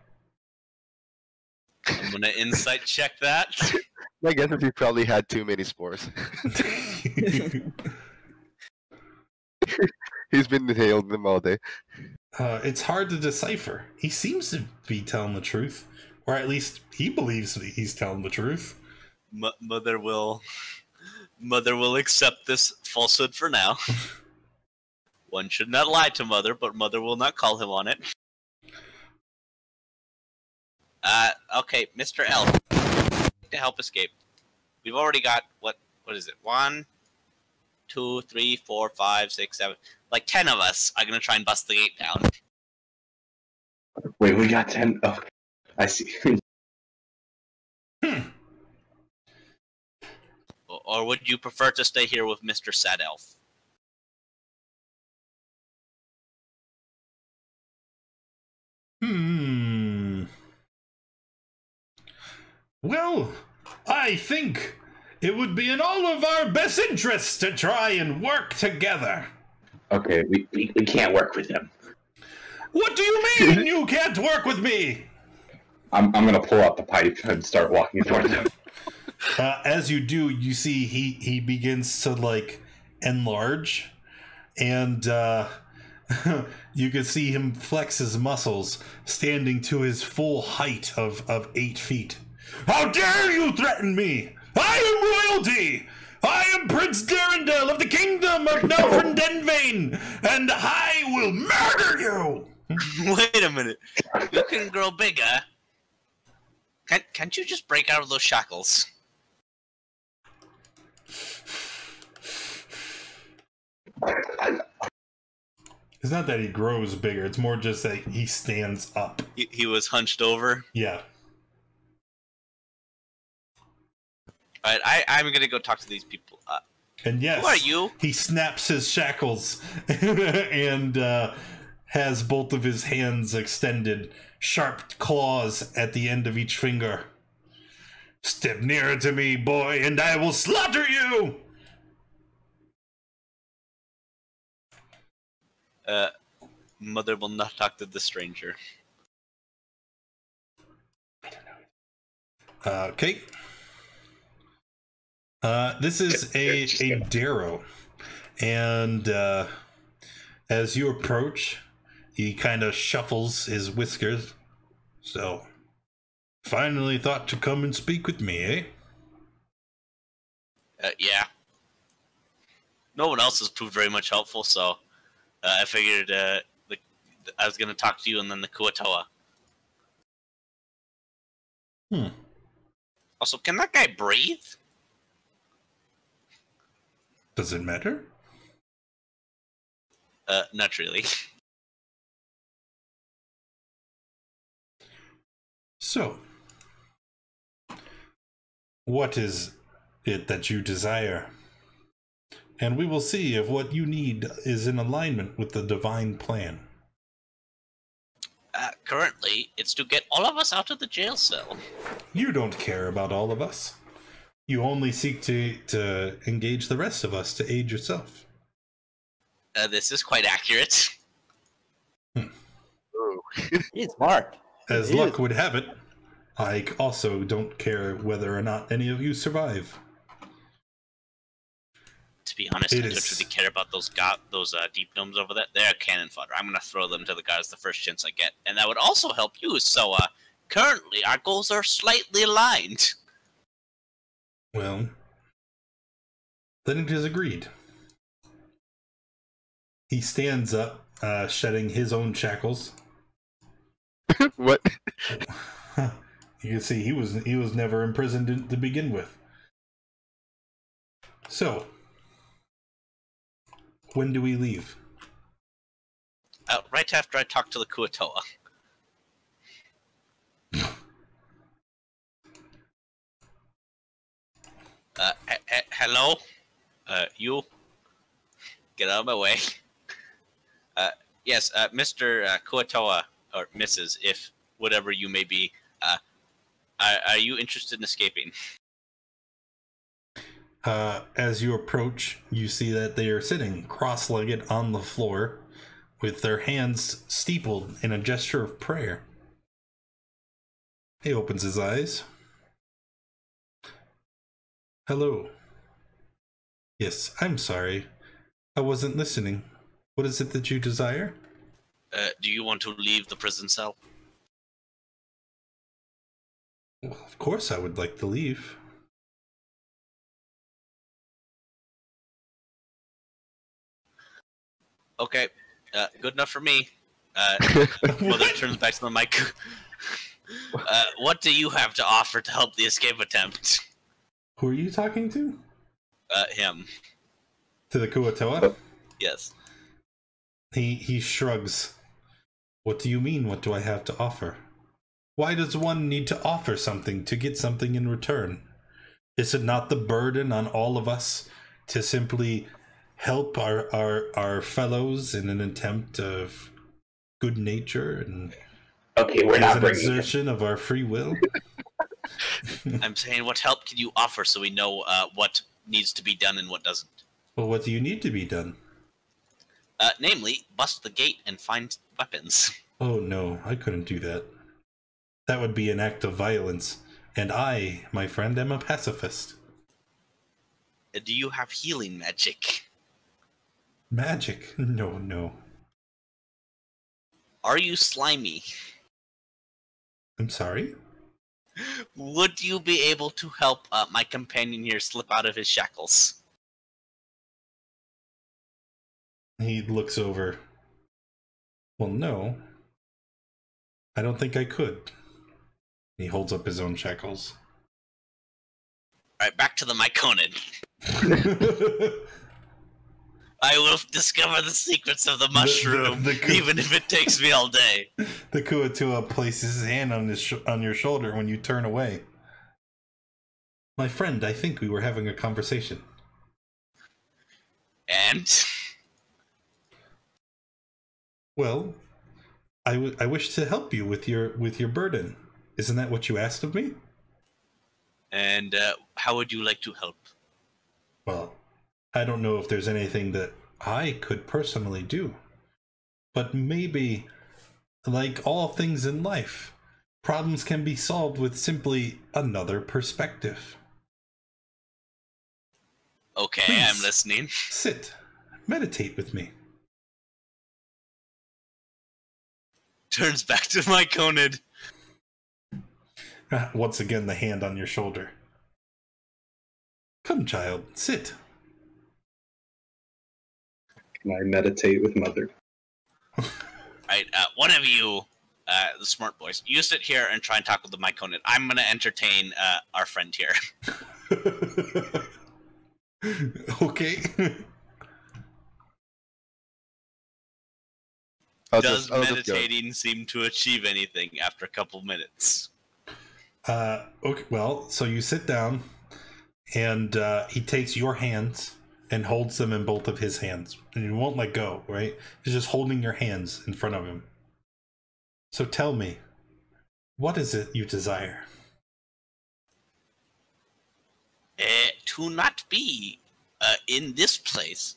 I'm gonna insight check that. I guess if he probably had too many spores. He's been inhaled them all day. It's hard to decipher. He seems to be telling the truth, or at least he believes he's telling the truth. Mother will accept this falsehood for now. One should not lie to Mother, but Mother will not call him on it. Okay, Mr. Elf, to help escape. We've already got what is it? 1, 2, 3, 4, 5, 6, 7. Like 10 of us are gonna try and bust the gate down. Wait, we got 10. Oh, I see. Or would you prefer to stay here with Mr. Sad Elf? Well, I think it would be in all of our best interests to try and work together. Okay, we can't work with him. What do you mean you can't work with me? I'm gonna pull out the pipe and start walking towards him. As you do, you see he begins to like enlarge, and you can see him flex his muscles, standing to his full height of 8 feet. How dare you threaten me? I am royalty! I am Prince Darendil of the kingdom of Nelfrin Denvain, and I will murder you! Wait a minute. You can grow bigger. Can't you just break out of those shackles? It's not that he grows bigger, it's more just that he stands up. He was hunched over. Yeah. Alright, I'm gonna go talk to these people. And yes, who are you? He snaps his shackles and has both of his hands extended, sharp claws at the end of each finger. Step nearer to me, boy, and I will slaughter you! Mother will not talk to the stranger. Okay. This is a Darrow, and as you approach, he kind of shuffles his whiskers. So, finally thought to come and speak with me, eh? Yeah. No one else has proved very much helpful, so I figured I was going to talk to you and then the Kuatoa. Also, can that guy breathe? Does it matter? Not really. So, what is it that you desire? And we will see if what you need is in alignment with the divine plan. Currently, it's to get all of us out of the jail cell. You don't care about all of us. You only seek to engage the rest of us to aid yourself. This is quite accurate. He's smart. As luck would have it, I also don't care whether or not any of you survive. To be honest, I don't really care about those deep gnomes over there. They're cannon fodder. I'm gonna throw them to the guys the first chance I get, and that would also help you. So, currently our goals are slightly aligned. Well, then it is agreed. He stands up, shedding his own shackles. What? You can see he was never imprisoned to begin with. So, when do we leave? Right after I talk to the Kuatoa. Hello? You? Get out of my way. Yes, Mr. Kuatoa, or Mrs., if whatever you may be, are you interested in escaping? As you approach, you see that they are sitting cross-legged on the floor with their hands steepled in a gesture of prayer. He opens his eyes. Hello. Yes, I'm sorry. I wasn't listening. What is it that you desire? Do you want to leave the prison cell? Well, of course I would like to leave. Okay, good enough for me. Mother turns back to the mic. What do you have to offer to help the escape attempt? Who are you talking to? Him. To the Kuatoa? Yes. He shrugs. What do you mean, what do I have to offer? Why does one need to offer something to get something in return? Is it not the burden on all of us to simply help our fellows in an attempt of good nature and Okay, we're not an bringing exertion of our free will? I'm saying, what help can you offer so we know what needs to be done and what doesn't? Well, what do you need to be done? Namely, bust the gate and find weapons. Oh no, I couldn't do that. That would be an act of violence, and I, my friend, am a pacifist. Do you have healing magic? Magic? No. Are you slimy? I'm sorry? Would you be able to help my companion here slip out of his shackles? He looks over. Well, no. I don't think I could. He holds up his own shackles. Alright, back to the Myconid. I will discover the secrets of the mushroom, even if it takes me all day. The Kuatua places his hand on your shoulder when you turn away. My friend, I think we were having a conversation. And? Well, I wish to help you with your burden. Isn't that what you asked of me? And how would you like to help? Well, I don't know if there's anything that I could personally do. But maybe, like all things in life, problems can be solved with simply another perspective. Okay, Please, I'm listening. Sit. Meditate with me. Turns back to Myconid. Once again, the hand on your shoulder. Come, child, sit. Can I meditate with Mother? Right, one of you, the smart boys, you sit here and try and talk with the Myconid. I'm going to entertain our friend here. Okay. Does meditating seem to achieve anything after a couple minutes? Okay, well, so you sit down, and he takes your hands and holds them in both of his hands. And you won't let go, right? He's just holding your hands in front of him. So tell me, what is it you desire? To not be in this place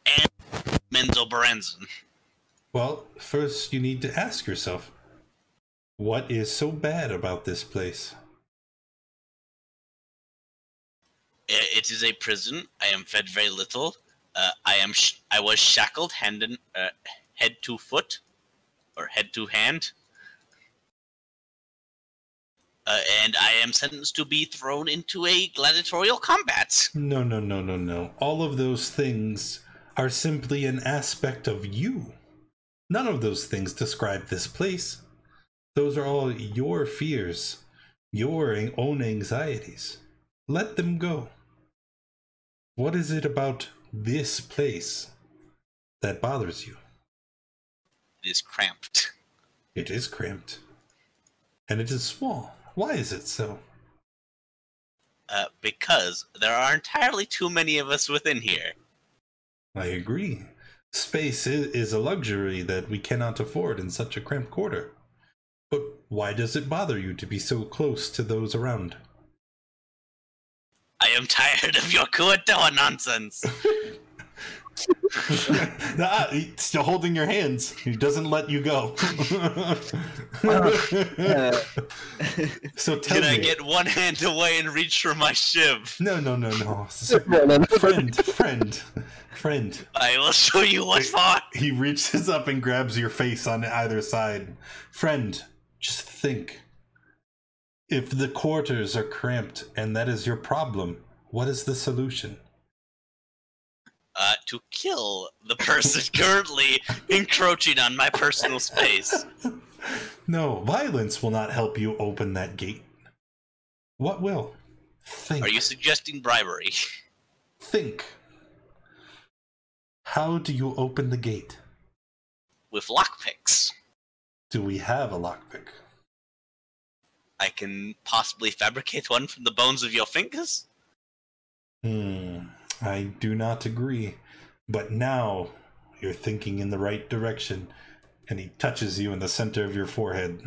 and Menzo Baranzan. Well, first you need to ask yourself, what is so bad about this place? It is a prison. I am fed very little. I was shackled head to foot, or head to hand, and I am sentenced to be thrown into a gladiatorial combat. No, no, no, no, no. All of those things are simply an aspect of you. None of those things describe this place. Those are all your fears, your own anxieties. Let them go. What is it about this place that bothers you? It is cramped. It is cramped. And it is small. Why is it so? Because there are entirely too many of us within here. I agree. Space is a luxury that we cannot afford in such a cramped quarter. But why does it bother you to be so close to those around? I am tired of your Kuatoa nonsense. He's still holding your hands. He doesn't let you go. So tell Can me. I get one hand away and reach for my shiv? No. Friend. I will show you what for. He reaches up and grabs your face on either side. Friend, just think. If the quarters are cramped and that is your problem, what is the solution? To kill the person currently encroaching on my personal space. No, violence will not help you open that gate. What will? Think. Are you suggesting bribery? Think. How do you open the gate? With lockpicks. Do we have a lockpick? I can possibly fabricate one from the bones of your fingers? I do not agree. But now you're thinking in the right direction. And he touches you in the center of your forehead.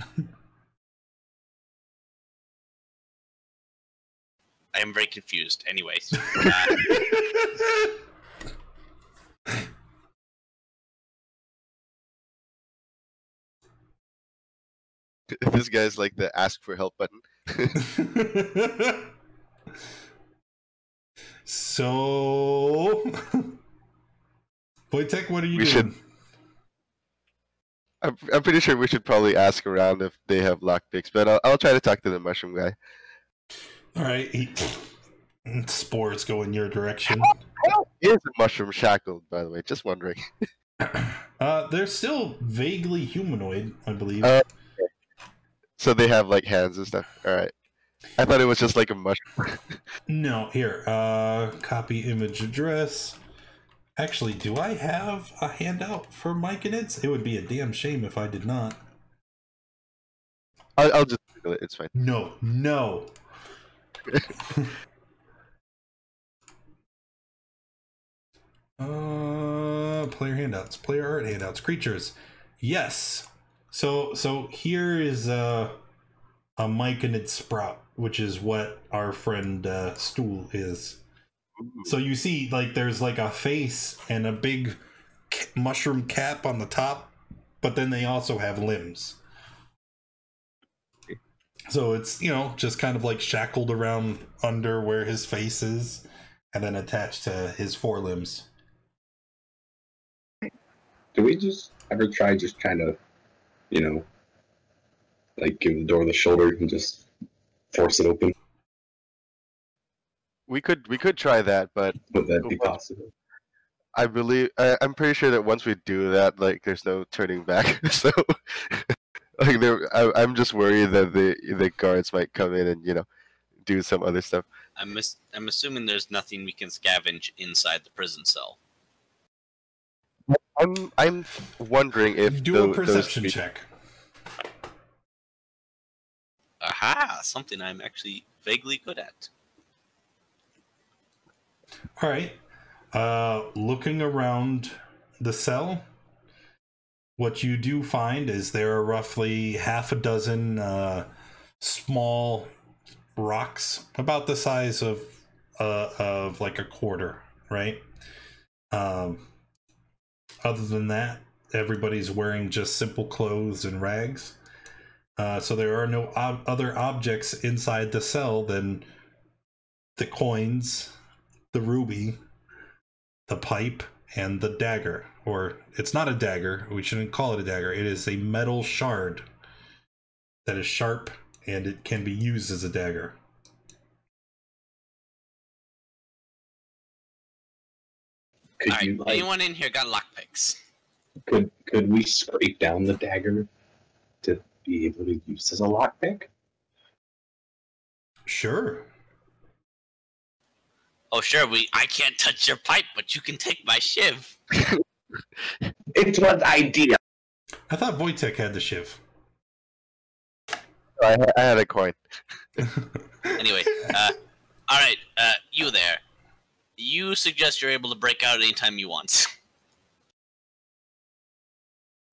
I am very confused. Anyways. This guy's like the ask for help button. So, Wojtek, what are you doing? I'm pretty sure we should probably ask around if they have lockpicks, but I'll try to talk to the mushroom guy. All right, spores go in your direction. How is a mushroom shackled, by the way? Just wondering. They're still vaguely humanoid, I believe. So they have like hands and stuff. All right. I thought it was just like a mushroom. No, here. Copy image address. Actually, do I have a handout for Myconids? It would be a damn shame if I did not. I'll just Google it. It's fine. No. Player handouts, player art handouts, creatures. Yes. So here is a Myconid sprout, which is what our friend Stool is. So you see, like, there's like a face and a big mushroom cap on the top, but then they also have limbs. So it's, you know, just kind of like shackled around under where his face is, and then attached to his forelimbs. Do we just ever try just kind of, you know, like give the door the shoulder and just force it open? We could try that, but Would that be possible? I believe I'm pretty sure that once we do that, like, there's no turning back. So, like, I'm just worried that the guards might come in and, you know, do some other stuff. I'm assuming there's nothing we can scavenge inside the prison cell. I'm wondering if Do a perception check. Aha! Something I'm actually vaguely good at. All right. Looking around the cell, what you do find is there are roughly half a dozen small rocks about the size of like a quarter, right? Other than that, everybody's wearing just simple clothes and rags. So there are no other objects inside the cell than the coins, the ruby, the pipe, and the dagger. Or it's not a dagger. We shouldn't call it a dagger. It is a metal shard that is sharp, and it can be used as a dagger. Could Alright, you like, anyone in here got lockpicks? could we scrape down the dagger to be able to use as a lockpick? Sure. Oh, sure, I can't touch your pipe, but you can take my shiv. It was idea. I thought Wojtek had the shiv. I had a coin. Anyway, alright, you there. You suggest you're able to break out anytime you want.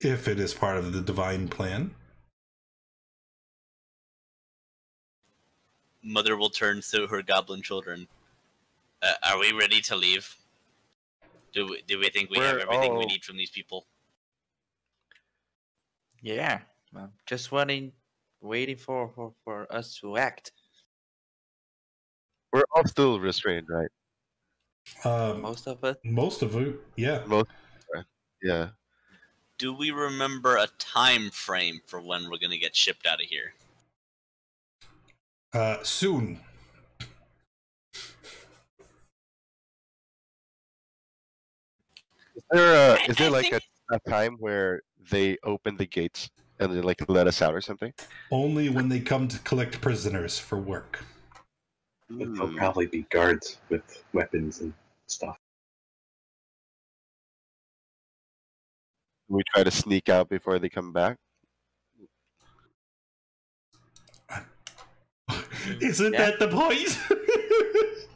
If it is part of the divine plan. Mother will turn to her goblin children. Are we ready to leave? Do we think we have everything we need from these people? Yeah, I'm just waiting for us to act. We're all still restrained, right? Most of it. Most of it, yeah. Yeah. Do we remember a time frame for when we're gonna get shipped out of here? Soon. Is there like a time where they open the gates and they like let us out or something? Only when they come to collect prisoners for work. There'll probably be guards with weapons and stuff. We try to sneak out before they come back. Isn't that the point?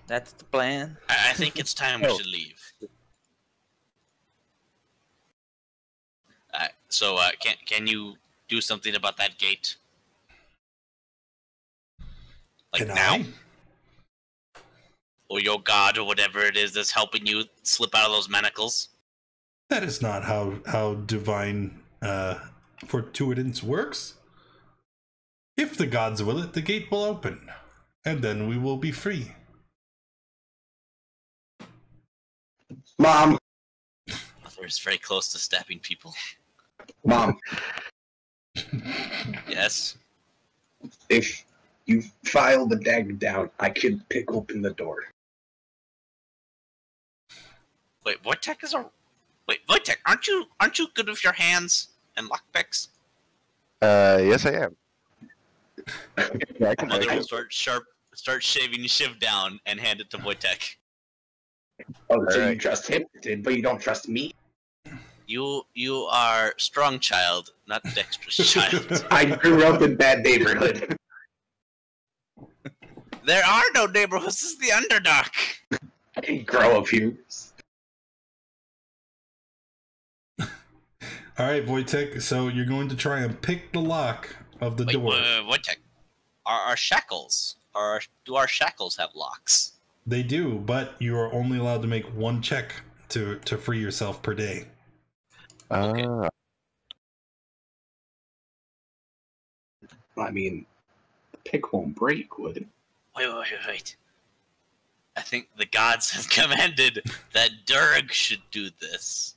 That's the plan. I think it's time we should leave. So, can you do something about that gate? Like Can now? I? Or your god, or whatever it is that's helping you slip out of those manacles? That is not how divine fortuitance works. If the gods will it, the gate will open, and then we will be free. Mom! Mother is very close to stabbing people. Mom, Yes? if you file the dagger down, I can pick open the door. Wait, Wojtek is a... Wait, Wojtek, aren't you good with your hands and lockpicks? Yes, I am. Yeah, I can Mother make will it. start shaving Shiv down and hand it to Wojtek. Oh, so you Alright. trust him, but you don't trust me? You are strong child, not dexterous child. I grew up in that neighborhood. There are no neighborhoods. This is the Underdark. I didn't grow up here. All right, Wojtek. So you're going to try and pick the lock of the Wait, door. Wojtek, are shackles? Do our shackles have locks? They do, but you are only allowed to make one check to free yourself per day. Okay. I mean, the pick won't break, would it? Wait. I think the gods have commanded that Durg should do this.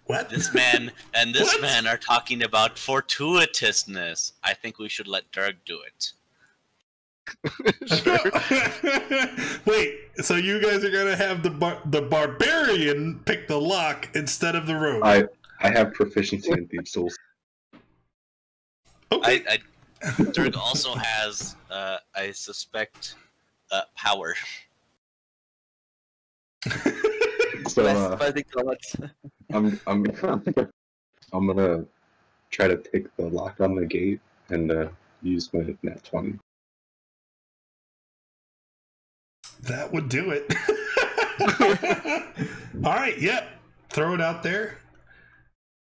What? This man and this What? man are talking about fortuitousness. I think we should let Durg do it. Wait, so you guys are gonna have the barbarian pick the lock instead of the rogue? I have proficiency in Thief Souls. Okay. Durg also has, I suspect, power. So Blessed by the gods. I'm gonna try to pick the lock on the gate and use my nat 20. That would do it. All right, yep. Throw it out there.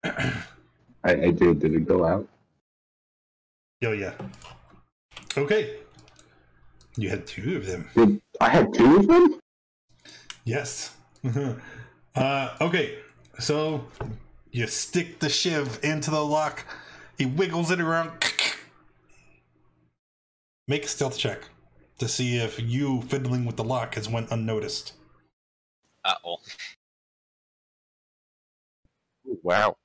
I did. Did it go out? Oh, yeah. Okay. You had two of them. I had two of them? Yes. Okay. So you stick the shiv into the lock. He wiggles it around. Make a stealth check to see if you fiddling with the lock has went unnoticed. Uh-oh. Wow.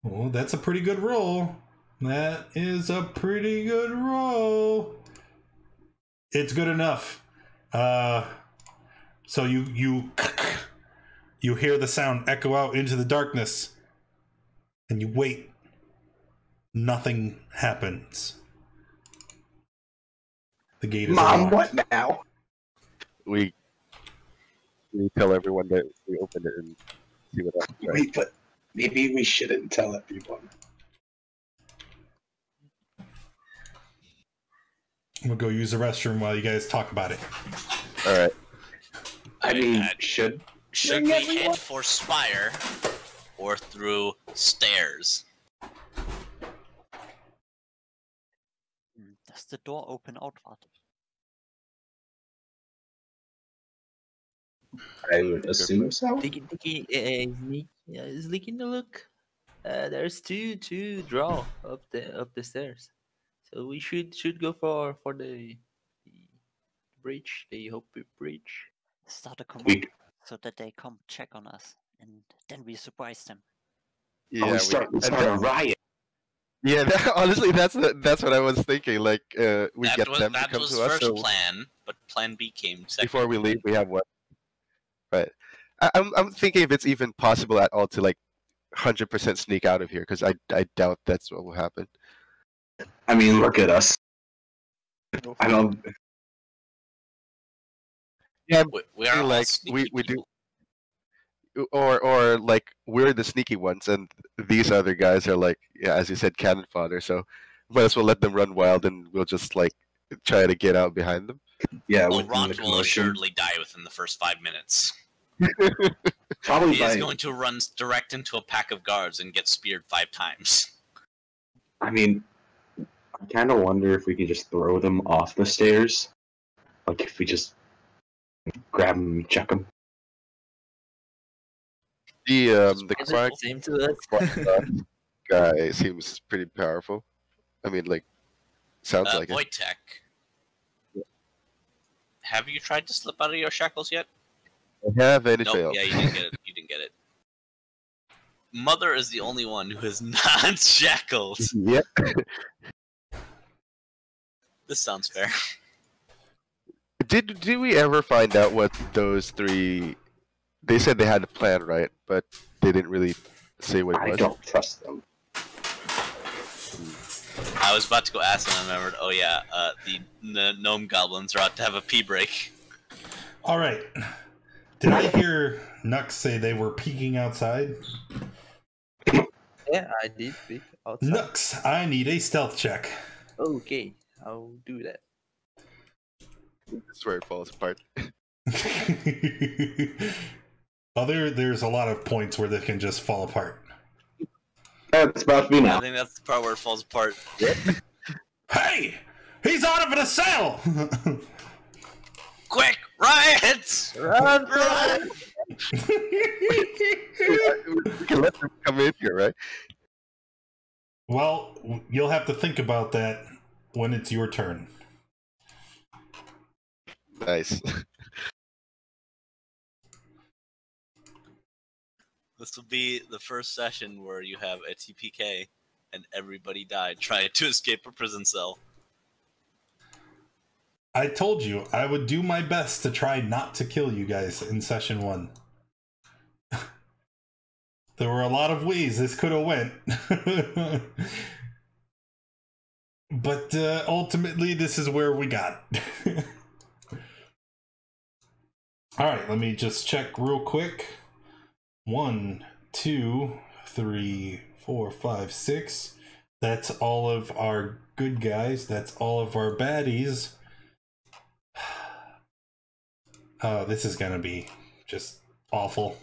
Oh, that's a pretty good roll. That is a pretty good roll. It's good enough. So you hear the sound echo out into the darkness, and you wait. Nothing happens. The gate is Mom, unlocked. what now? We tell everyone that we opened it and see what happens. Right? Wait, but maybe we shouldn't tell everyone. I'm gonna go use the restroom while you guys talk about it. All right. I mean, Should we head for Spire or through stairs? Does the door open outward? I would assume so. Sneaking a look. There's two Drow up the stairs, so we should go for the bridge, the Hope Bridge. Start a We, command so that they come check on us, and then we surprise them. Yeah. we start a riot. Yeah. Honestly, that's what I was thinking. Like, we get them to that come was to us. first So plan, but plan B came second. before we leave, we have what? Right. I'm thinking if it's even possible at all to like 100% sneak out of here, because I doubt that's what will happen. I mean, look at us. I don't. Yeah, We are all like sneaky we do, people. or like we're the sneaky ones, and these other guys are like, yeah, as you said, cannon fodder. So might as well let them run wild, and we'll just like try to get out behind them. Yeah, Well, within the Ront will commotion. assuredly die within the first 5 minutes. Probably He is by. going to run direct into a pack of guards and get speared 5 times. I mean, I kind of wonder if we could just throw them off the stairs. Like if we just grab them and chuck them. The Is Quag it same to us? guy seems pretty powerful. I mean, like, sounds like it. Wojtek, have you tried to slip out of your shackles yet? I have, and it Nope, failed. yeah, you didn't get it. You didn't get it. Mother is the only one who is not shackled. Yep. This sounds fair. Did we ever find out what those three? They said they had a plan, right? But they didn't really say what it I was. don't trust them. I was about to go ask and I remembered, oh yeah, the gnome goblins are out to have a pee break. All right. Did I hear Nux say they were peeking outside? Yeah, I did pick outside. Nux, I need a stealth check. Okay, I'll do that. That's where it falls apart. There's a lot of points where they can just fall apart. It's about to be I now. think that's the part where it falls apart. Hey! He's out of an cell! Quick, riots! Run! We can let them come in here, right? Well, you'll have to think about that when it's your turn. Nice. This will be the first session where you have a TPK and everybody died trying to escape a prison cell. I told you I would do my best to try not to kill you guys in session 1. There were a lot of ways this could have went. But ultimately, this is where we got. Alright, let me just check real quick. 1, 2, 3, 4, 5, 6. That's all of our good guys. That's all of our baddies. Oh, this is gonna be just awful.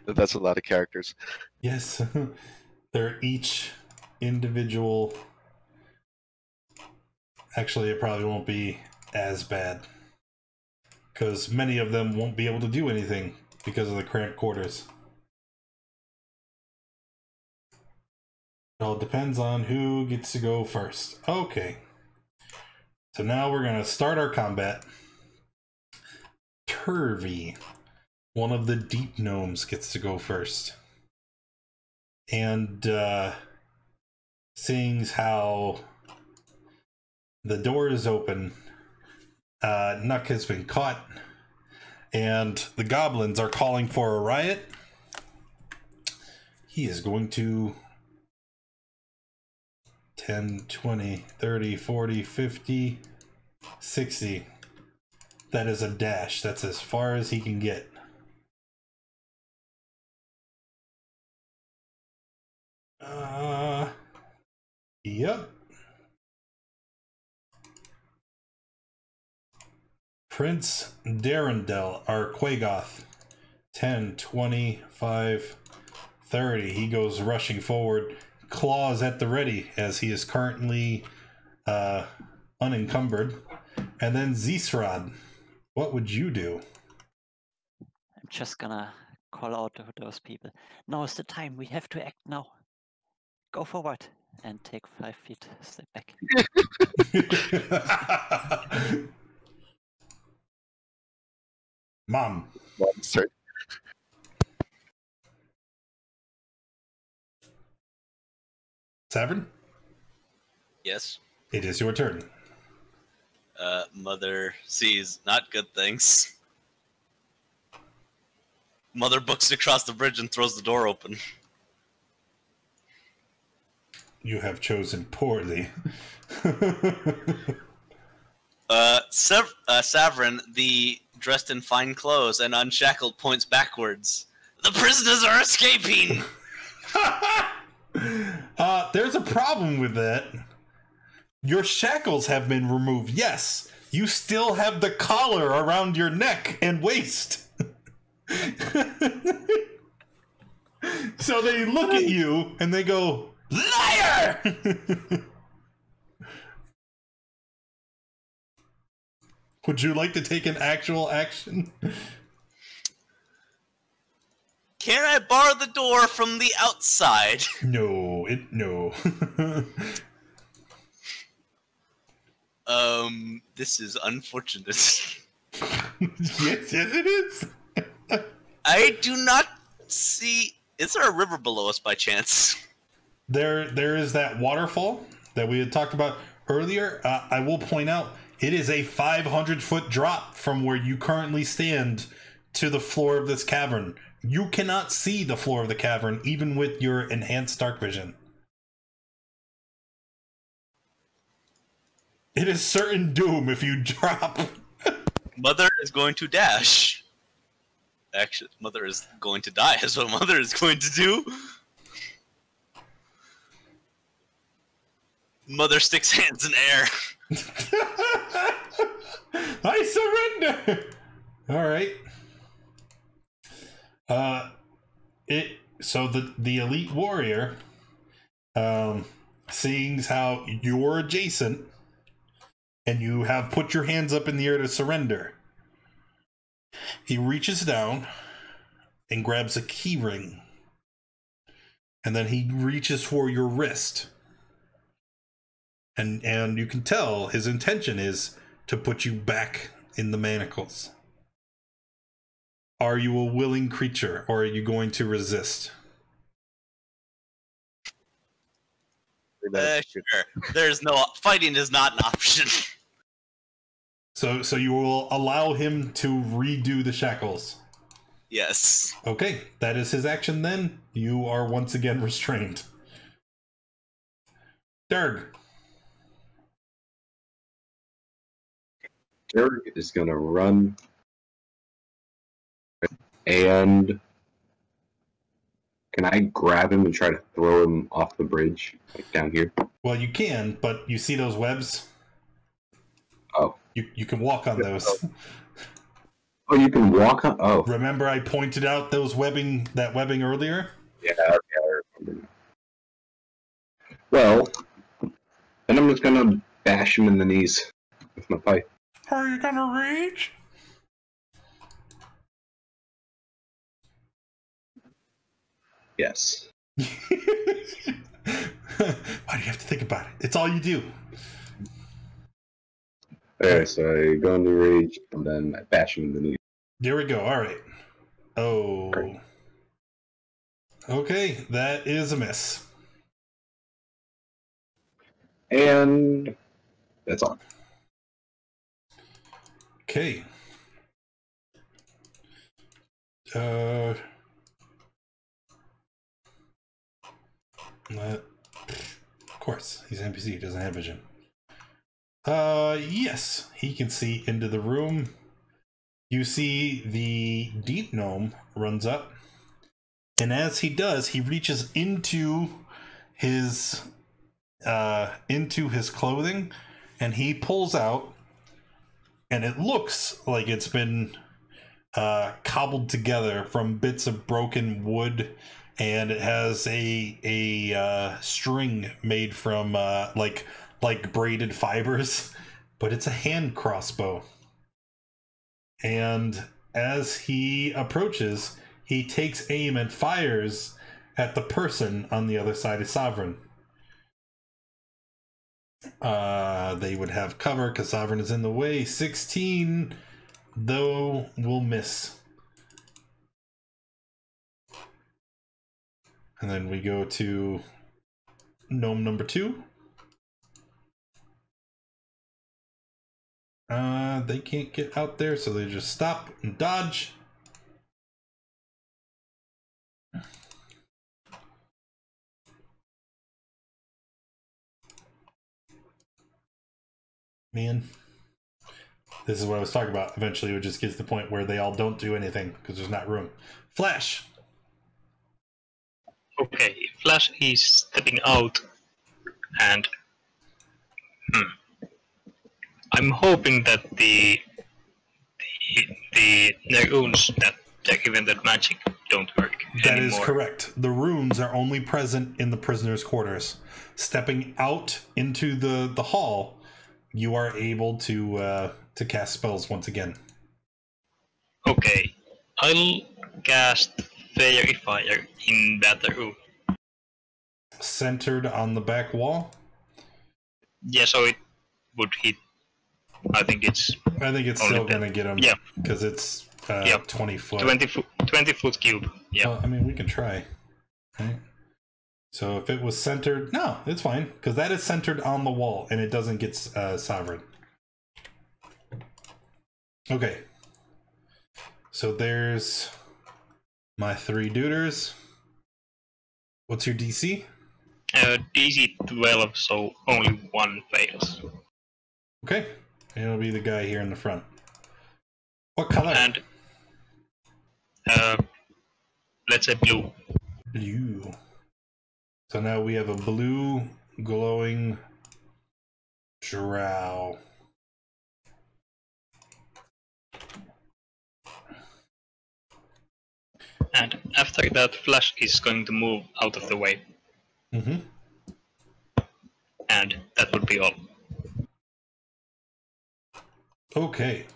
That's a lot of characters. Yes, they're each individual. Actually, it probably won't be as bad because many of them won't be able to do anything because of the cramped quarters. It all depends on who gets to go first. Okay. So now we're going to start our combat. Turvy, one of the deep gnomes, gets to go first. And seeing how the door is open, Nuck has been caught, and the goblins are calling for a riot. He is going to 10, 20, 30, 40, 50, 60. That is a dash. That's as far as he can get. Yep. Prince Darendel, our Quagoth. 10, 25, 30. He goes rushing forward. Claws at the ready, as he is currently unencumbered. And then Zisrad, what would you do? I'm just gonna call out to those people. Now is the time. We have to act now. Go forward and take 5 feet step back. Mom. Sorry. Savern? Yes. It is your turn. Mother sees not good things. Mother books across the bridge and throws the door open. You have chosen poorly. Savrin, the dressed in fine clothes and unshackled, points backwards. The prisoners are escaping! There's a problem with that. Your shackles have been removed, yes. You still have the collar around your neck and waist. So they look at you and they go, liar! Would you like to take an actual action? Can I bar the door from the outside? No, no. This is unfortunate. Yes, it is. I do not see... Is there a river below us by chance? There is that waterfall that we had talked about earlier. I will point out, it is a 500-foot drop from where you currently stand to the floor of this cavern. You cannot see the floor of the cavern, even with your enhanced dark vision. It is certain doom if you drop. Mother is going to dash. Actually, Mother is going to die, is what Mother is going to do. Mother sticks hands in air. I surrender! Alright. So the elite warrior, seeing how you're adjacent, and you have put your hands up in the air to surrender, he reaches down and grabs a key ring. And then he reaches for your wrist. And you can tell his intention is to put you back in the manacles. Are you a willing creature, or are you going to resist? Sure. There's no... Fighting is not an option. So you will allow him to redo the shackles? Yes. Okay, that is his action then. You are once again restrained. Durg. Durg is going to run and can I grab him and try to throw him off the bridge, like down here? Well, you can, but you see those webs? Oh. You can walk on those. Oh, you can walk on... Oh. Remember I pointed out that webbing earlier? Yeah, okay, I remember. Well, then I'm just going to bash him in the knees with my pipe. Are you going to reach? Yes. Why do you have to think about it? It's all you do. Alright, so I go into rage and then I bash him in the knee. There we go. All right. Oh. Great. Okay, that is a miss. And that's all. Okay. Of course, he's an NPC. He doesn't have vision. Yes, he can see into the room. You see the deep gnome runs up, and as he does, he reaches into his clothing, and he pulls out, and it looks like it's been cobbled together from bits of broken wood, and it has a string made from like braided fibers, but it's a hand crossbow. And as he approaches, he takes aim and fires at the person on the other side of Sovereign. They would have cover because Sovereign is in the way. 16, though, will miss. And then we go to gnome number 2. They can't get out there, so they just stop and dodge. Man, this is what I was talking about. Eventually, it just gets to the point where they all don't do anything because there's not room. Flash. Okay, Flash is stepping out, and I'm hoping that the runes that they're given that magic don't work That anymore. is correct. The runes are only present in the prisoner's quarters. Stepping out into the hall, you are able to cast spells once again. Okay, I'll cast Fairy Fire in that room. Centered on the back wall. Yeah, so it would hit. I think it's still going to get him. Yeah. Because it's 20 foot. 20 foot cube. Yeah. Well, I mean, we can try. Right? So if it was centered... No, it's fine. Because that is centered on the wall, and it doesn't get Sovereign. Okay. So there's my 3 duders. What's your DC? DC 12, so only 1 fails. Okay. It'll be the guy here in the front. What color? And let's say blue. Blue. So now we have a blue glowing drow. And after that, Flash is going to move out of the way. Mm-hmm. And that would be all. Okay.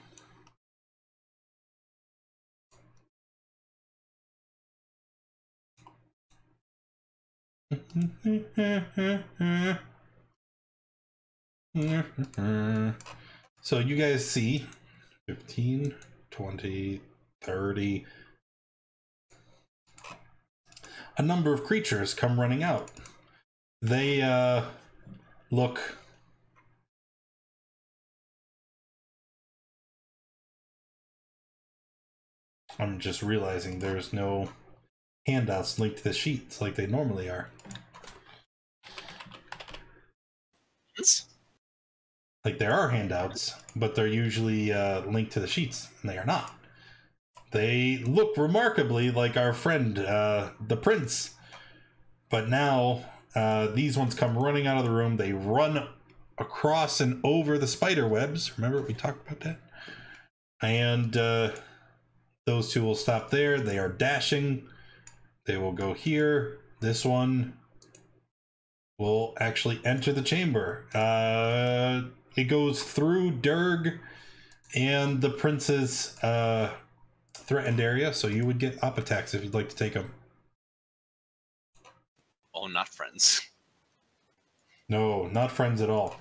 So you guys see 15, 20, 30. A number of creatures come running out. They look... I'm just realizing there's no handouts linked to the sheets like they normally are. Like there are handouts, but they're usually linked to the sheets, and they are not. They look remarkably like our friend, the prince. But now, these ones come running out of the room. They run across and over the spider webs. Remember, we talked about that? And those 2 will stop there. They are dashing. They will go here. This one will actually enter the chamber. It goes through Durg and the prince's threatened area, so you would get up attacks if you'd like to take them. Oh, not friends. No, not friends at all.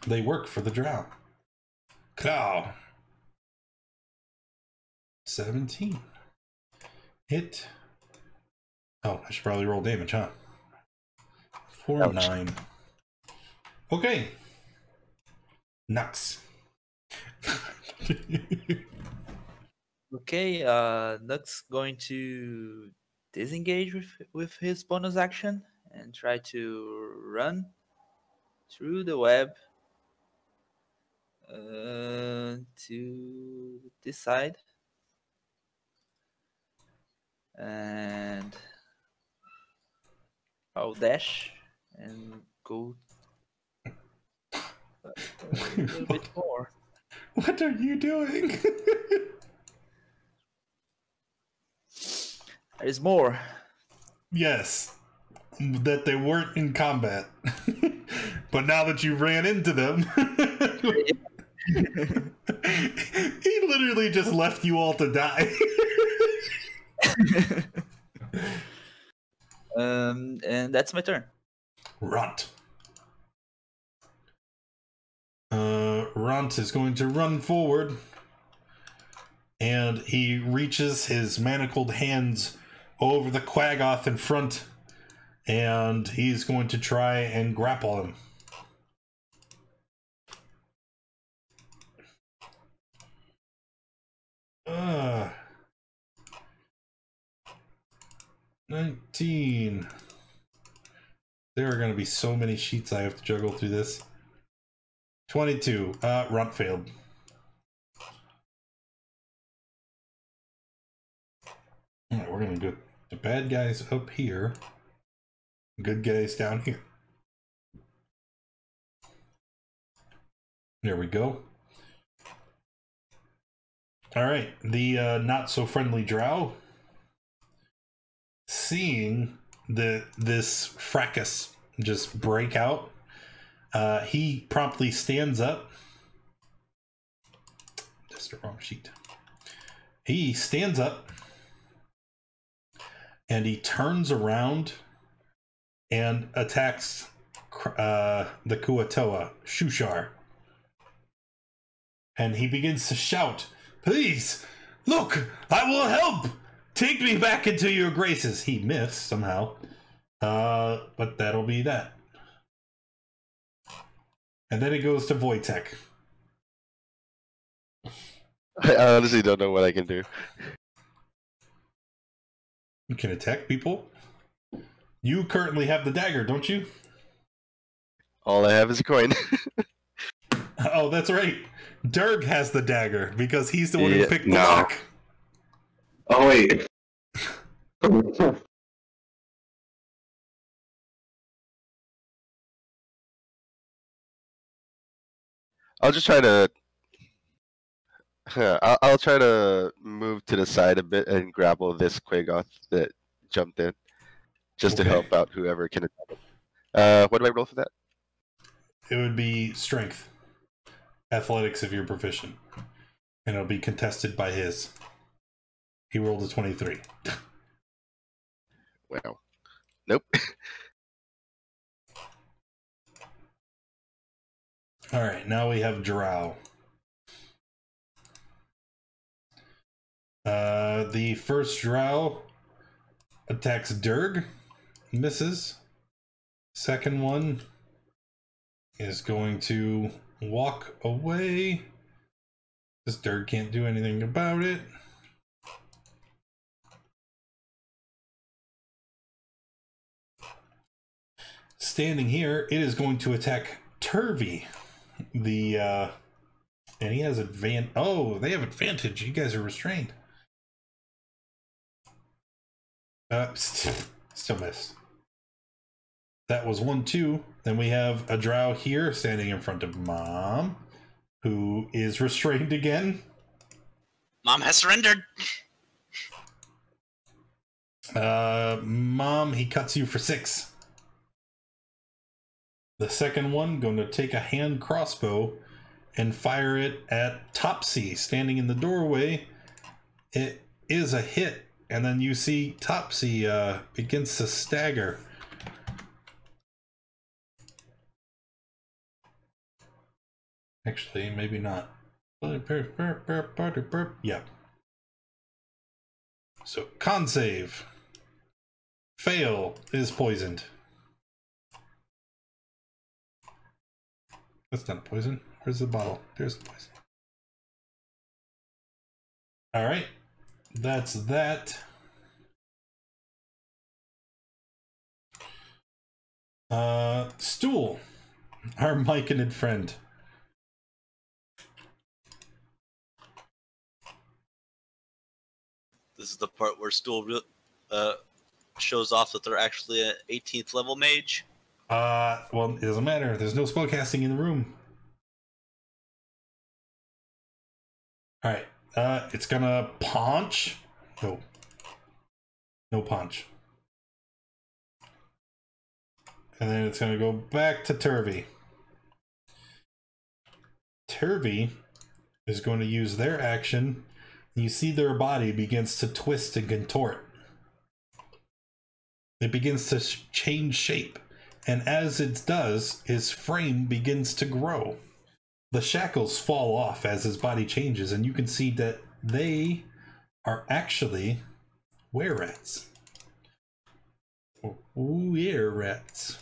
They work for the Drow. Claw. 17. Hit. Oh, I should probably roll damage, huh? 4, Ouch. 9. Okay. Nux. Okay, Nux going to disengage with his bonus action and try to run through the web to this side. And I'll dash and go a little bit more. What are you doing? There's more. Yes. That they weren't in combat. But now that you ran into them, he literally just left you all to die. And that's my turn. Runt. Runt is going to run forward, and he reaches his manacled hands over the Quagoth in front, and he's going to try and grapple him. Uh, 19. There are going to be so many sheets I have to juggle through this. 22. Runt failed. Alright, we're going to go the bad guys up here. Good guys down here. There we go. Alright, the not so friendly Drow, seeing this fracas just break out, he promptly stands up. Just the wrong sheet. He stands up and he turns around and attacks the Kuatoa, Shushar. And he begins to shout, "Please, look, I will help! Take me back into your graces." He missed somehow. But that'll be that. And then it goes to Wojtek. I honestly don't know what I can do. You can attack people. You currently have the dagger, don't you? All I have is a coin. Oh, that's right. Durg has the dagger because he's the one who Yeah, picked the no. lock. Oh wait. I'll just try to. I'll try to move to the side a bit and grapple this Quagoth that jumped in, just to Okay. help out whoever can attack him. What do I roll for that? It would be strength. Athletics if you're proficient. And it'll be contested by his. He rolled a 23. Wow. Nope. Alright, now we have Drow. The first Drow attacks Durg, misses. Second one is going to walk away. This Durg can't do anything about it. Standing here, it is going to attack Turvy. And he has advantage. Oh, they have advantage. You guys are restrained. Still miss. That was 1-2. Then we have a Drow here standing in front of Mom, who is restrained again. Mom has surrendered. Mom, he cuts you for 6. The second one going to take a hand crossbow and fire it at Topsy, standing in the doorway. It is a hit, and then you see Topsy begins to stagger. Actually, maybe not. Yeah. So, con save. Fail is poisoned. That's not a poison. Where's the bottle? There's the poison. Alright. That's that. Stool. Our myconid friend. This is the part where Stool shows off that they're actually an 18th level mage. Well, it doesn't matter. There's no spellcasting in the room. Alright. It's gonna punch. No. No punch. And then it's gonna go back to Turvy. Turvy is going to use their action. You see their body begins to twist and contort. It begins to change shape. And as it does, his frame begins to grow. The shackles fall off as his body changes, and you can see that they are actually were-rats. Were-rats.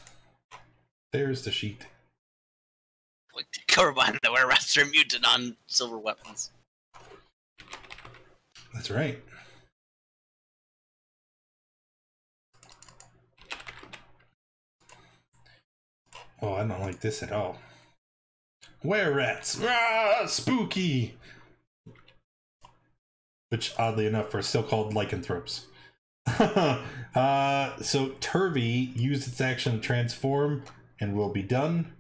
There's the sheet. Cover behind the were-rats are mutant on silver weapons. That's right. Oh, I don't like this at all. Were-rats! Ah, spooky! Which, oddly enough, are still called lycanthropes. So Turvy used its action to transform and will be done.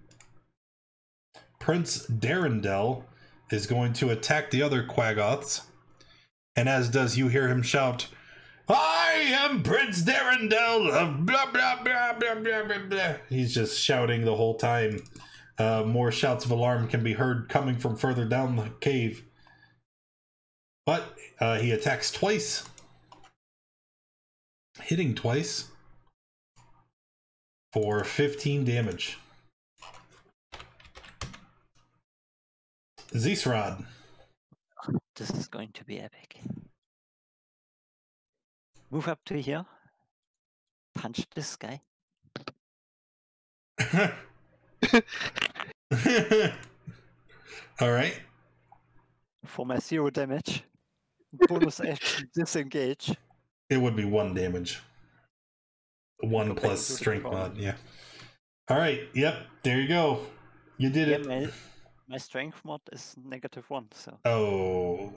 Prince Darendel is going to attack the other Quagoths. And as does, you hear him shout, "I am Prince Darendel of blah blah blah blah blah blah blah." He's just shouting the whole time. More shouts of alarm can be heard coming from further down the cave. But he attacks twice. Hitting twice. For 15 damage. Zeesrod. This is going to be epic. Move up to here. Punch this guy. All right. For my 0 damage. Bonus action disengage. It would be 1 damage. 1 Go back plus to the strength front. mod, yeah. All right. Yep. There you go. You did Yeah, it. my strength mod is -1, so. Oh.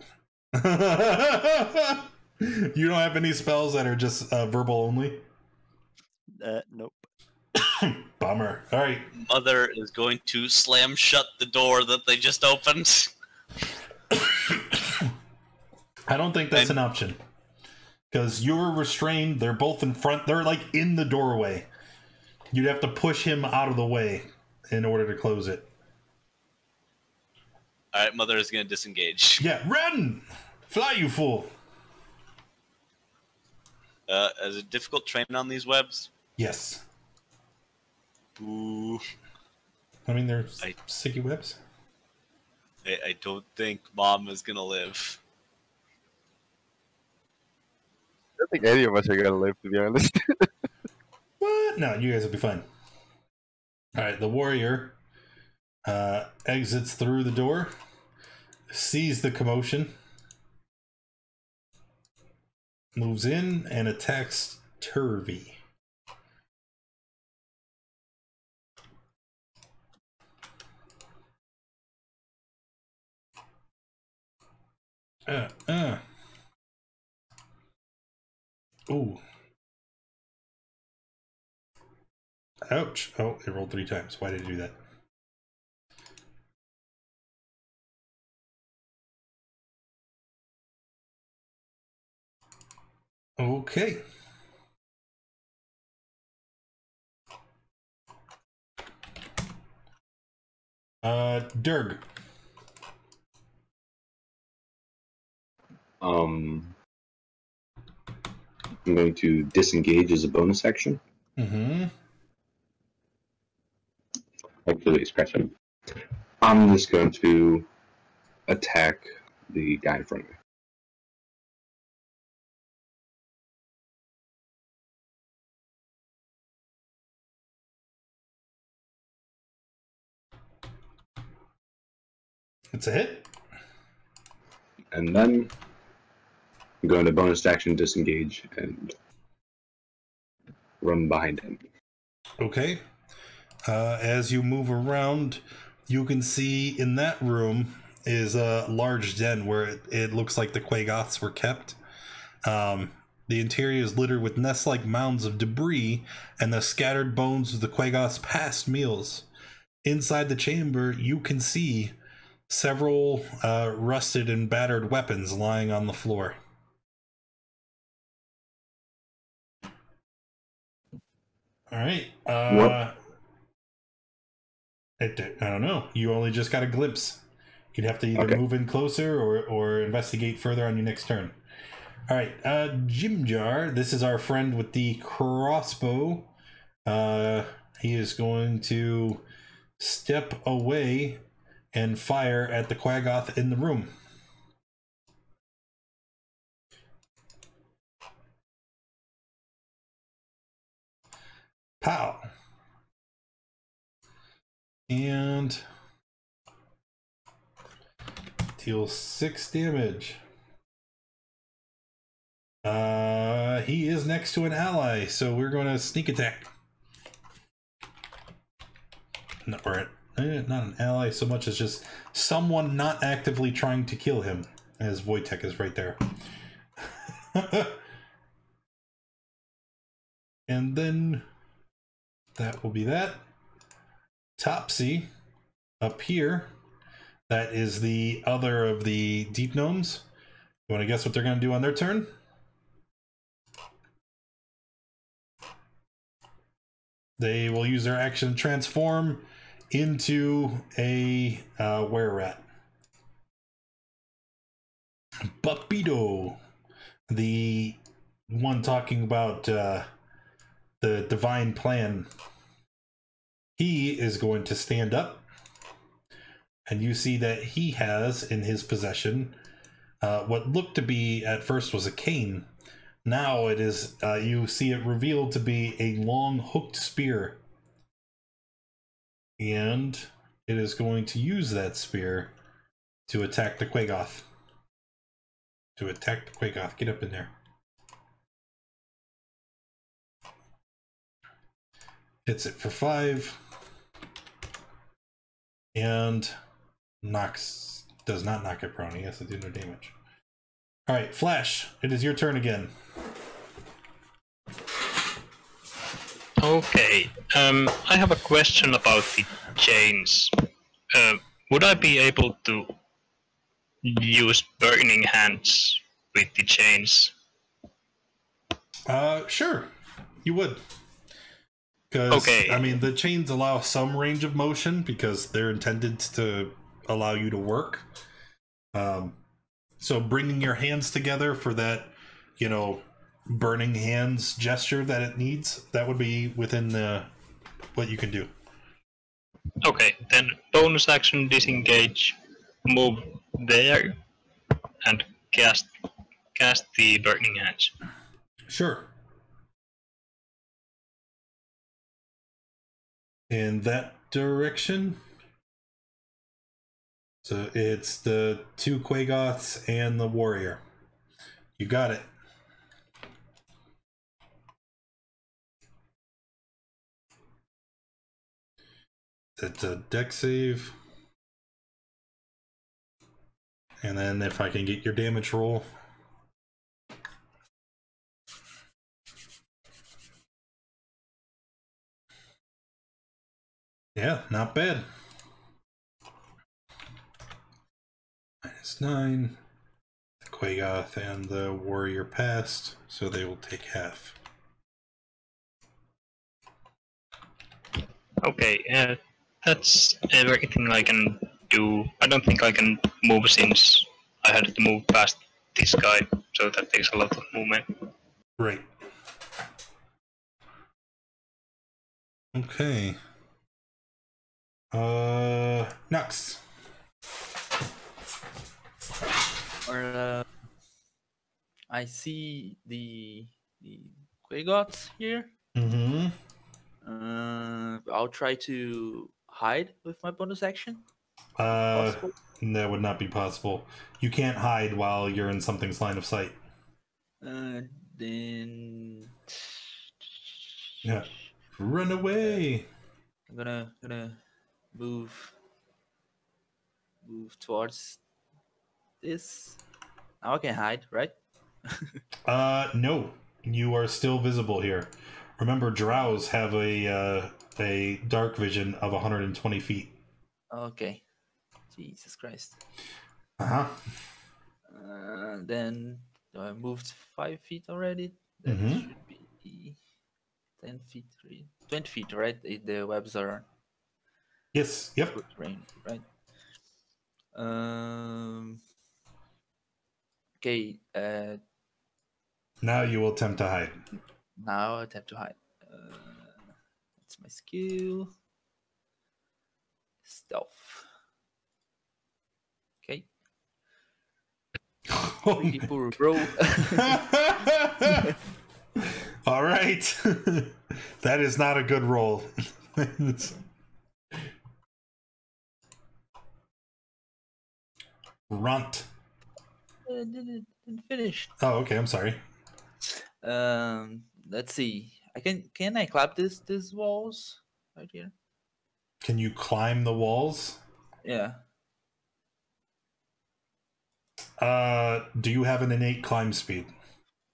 You don't have any spells that are just verbal only? Nope. Bummer. All right. Mother is going to slam shut the door that they just opened. I don't think that's an option. Because you're restrained. They're both in front. They're like in the doorway. You'd have to push him out of the way in order to close it. Alright, Mother is going to disengage. Yeah, run! Fly, you fool! Is it difficult training on these webs? Yes. Ooh. I mean, they're sticky webs. I don't think Mom is going to live. I don't think any of us are gonna live, to be honest. What? No, you guys will be fine. Alright, the warrior exits through the door, sees the commotion, moves in, and attacks Turvy. Ooh. Ouch. Oh, it rolled 3 times. Why did it do that? Okay. Durg. I'm going to disengage as a bonus action. Mm-hmm. Actually, scratch it. I'm just going to attack the guy in front of me. It's a hit. And then I'm going to bonus action disengage and run behind him. Okay. As you move around, you can see in that room is a large den where it looks like the Quagoths were kept. The interior is littered with nest-like mounds of debris and the scattered bones of the Quagoths' past meals. Inside the chamber, you can see several rusted and battered weapons lying on the floor. All right. What? I don't know. You only just got a glimpse. You'd have to either move in closer or investigate further on your next turn. All right, Jimjar. This is our friend with the crossbow. He is going to step away and fire at the Quagoth in the room. Pow. And deal 6 damage. He is next to an ally, so we're going to sneak attack. No, or not an ally so much as just someone not actively trying to kill him, as Wojtek is right there. And then that will be that. Topsy up here. That is the other of the deep gnomes. You want to guess what they're going to do on their turn? They will use their action to transform into a were-rat. Buppido, the one talking about the divine plan, he is going to stand up, and you see that he has in his possession what looked to be at first was a cane. Now it is, you see it revealed to be a long hooked spear. And it is going to use that spear to attack the Quagoth. Get up in there. Hits it for 5. And does not knock it prone. He has to do no damage. Alright, Flash, it is your turn again. Okay, I have a question about the chains. Would I be able to use burning hands with the chains? Sure, you would. Because, okay. I mean, the chains allow some range of motion because they're intended to allow you to work. So bringing your hands together for that, you know, burning hands gesture that it needs, that would be within what you can do. Okay, then bonus action disengage, move there, and cast the burning hands. Sure. In that direction. So it's the 2 Quagoths and the warrior. You got it. It's a dex save. And then if I can get your damage roll. Yeah, not bad. -9. The Quagoth and the warrior passed, so they will take half. Okay, that's everything I can do. I don't think I can move since I had to move past this guy, so that takes a lot of movement. Right. Okay. Nux. Or I see the Quagoths here. Mm-hmm. I'll try to hide with my bonus action. That would not be possible. You can't hide while you're in something's line of sight. Then Yeah. Run away. I'm gonna move towards this. Now I can hide, right? No. You are still visible here. Remember, Drows have a dark vision of 120 feet. Okay. Jesus Christ. Uh-huh. Then I moved 5 feet already. That should be 10 feet, 20 feet, right? The webs are Yes. Yep. good range, right? Okay. Now you will attempt to hide. Now I attempt to hide. That's my skill. Stealth. Okay. Pretty poor, bro. All right. That is not a good roll. Runt. Didn't finish. Oh, okay. I'm sorry. Let's see. Can I clap these walls right here? Can you climb the walls? Yeah. Do you have an innate climb speed?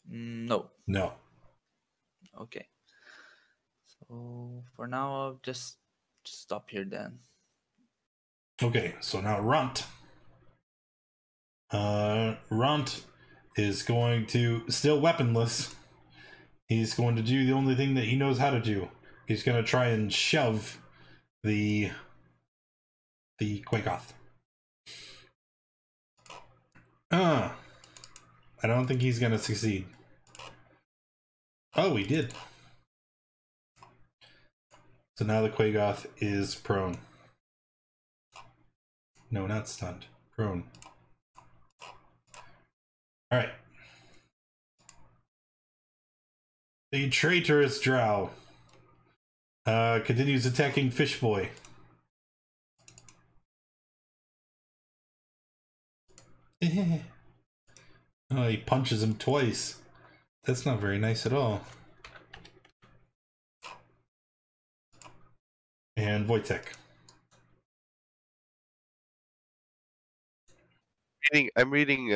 No. No. Okay. So for now, I'll just stop here then. Okay, so now Runt. Runt is going to, still weaponless, he's going to do the only thing that he knows how to do. He's going to try and shove the Quagoth. I don't think he's going to succeed. Oh, he did. So now the Quagoth is prone. No, not stunned. Prone. Alright. The traitorous Drow continues attacking Fishboy. Oh, he punches him twice. That's not very nice at all. And Wojtek. I'm reading.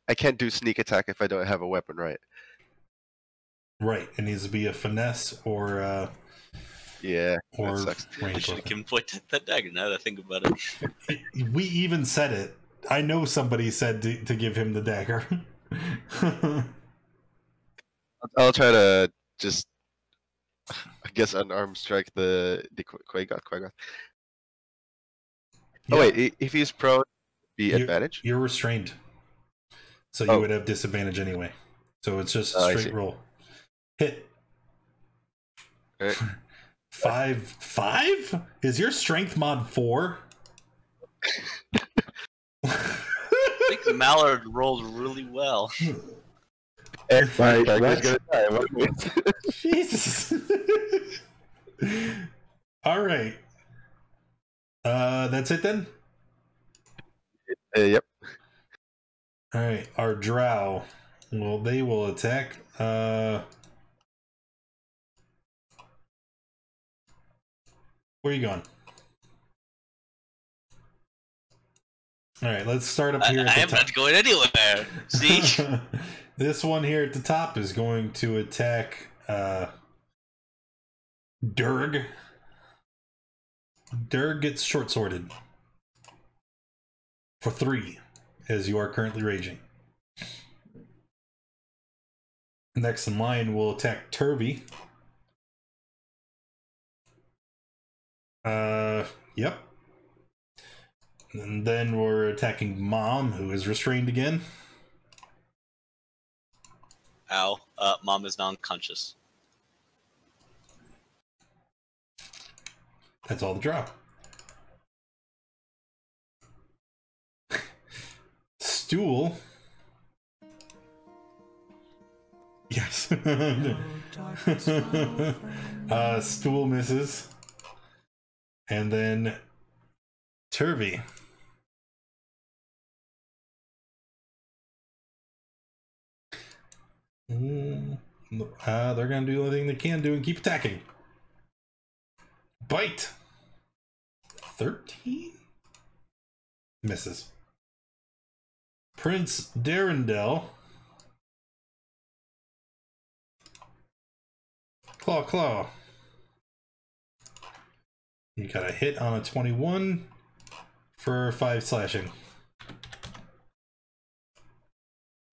I can't do sneak attack if I don't have a weapon, right? Right, it needs to be a finesse or Yeah, or that sucks. I range should have weapon. given Voight that dagger now that I think about it. We even said it. I know somebody said to give him the dagger. I'll try to just, I guess, unarmed strike the Quagoth. Oh wait, if he's prone, be advantage. You're restrained, so you would have disadvantage anyway. So it's just a straight roll. Hit. All right. 5? Is your strength mod 4? I think Mallard rolled really well. Right. Gonna die. Jesus. All right. That's it then. Yep. All right. Our Drow. Well, they will attack. Where are you going? All right, let's start up here at the I am top. not going anywhere. See? This one here at the top is going to attack Durg. Durg gets short-sworded for 3, as you are currently raging. Next in line will attack Turvy. Yep. And then we're attacking Mom, who is restrained again. Ow. Mom is non-conscious. That's all the Drow. Stool. Yes. Stool misses. And then Turvy. They're gonna do everything they can do and keep attacking. Bite. 13? Misses. Prince Darendel. Claw. You got a hit on a 21 for 5 slashing.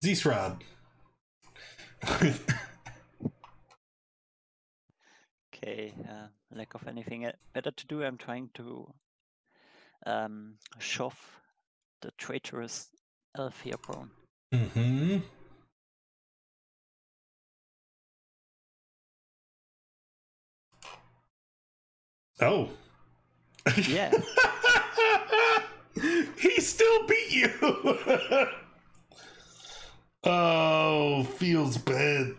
Zeesrod. Okay, lack of anything better to do. I'm trying to shove the traitorous elf here prone. Mm-hmm. Oh. Yeah. He still beat you. Oh, feels bad.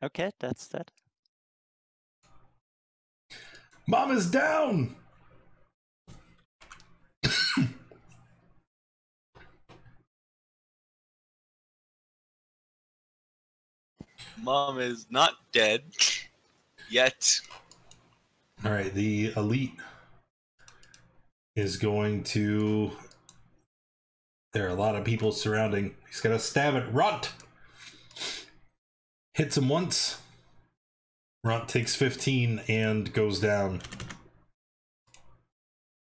Okay, that's that. Mama's down. Mom is not dead yet. All right, the elite is going to. There are a lot of people surrounding. He's gonna stab at Runt. Hits him once. Runt takes 15 and goes down.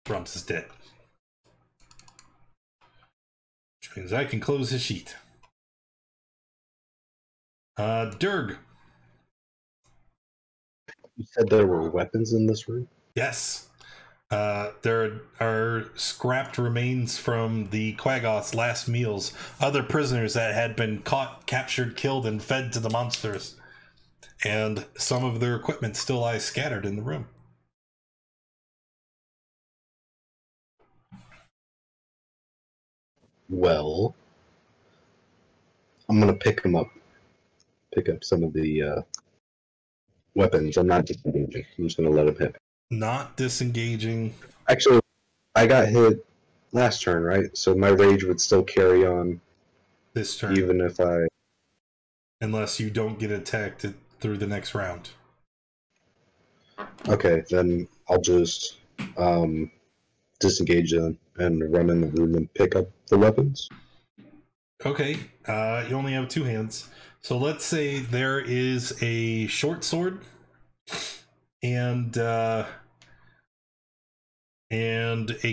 Runt is dead. Which means I can close his sheet. Durg. You said there were weapons in this room? Yes. There are scrapped remains from the Quagoths' last meals. Other prisoners that had been caught, captured, killed, and fed to the monsters. And some of their equipment still lies scattered in the room. Well, I'm gonna pick them up. Pick up some of the weapons. I'm not disengaging. I'm just gonna let him hit. Not disengaging. Actually, I got hit last turn, right? So my rage would still carry on This turn. even if I... Unless you don't get attacked through the next round. Okay, then I'll just disengage them and run in the room and pick up the weapons. Okay, you only have 2 hands. So let's say there is a short sword and a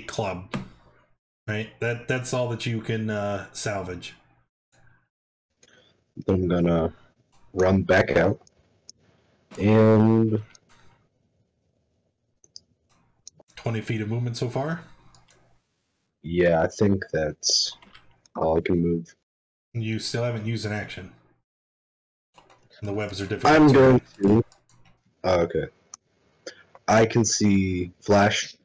club. Right? That's all that you can salvage. I'm gonna run back out and 20 feet of movement so far. yeah, I think that's all I can move. You still haven't used an action. And the webs are difficult. I'm going to... okay. I can see Flash,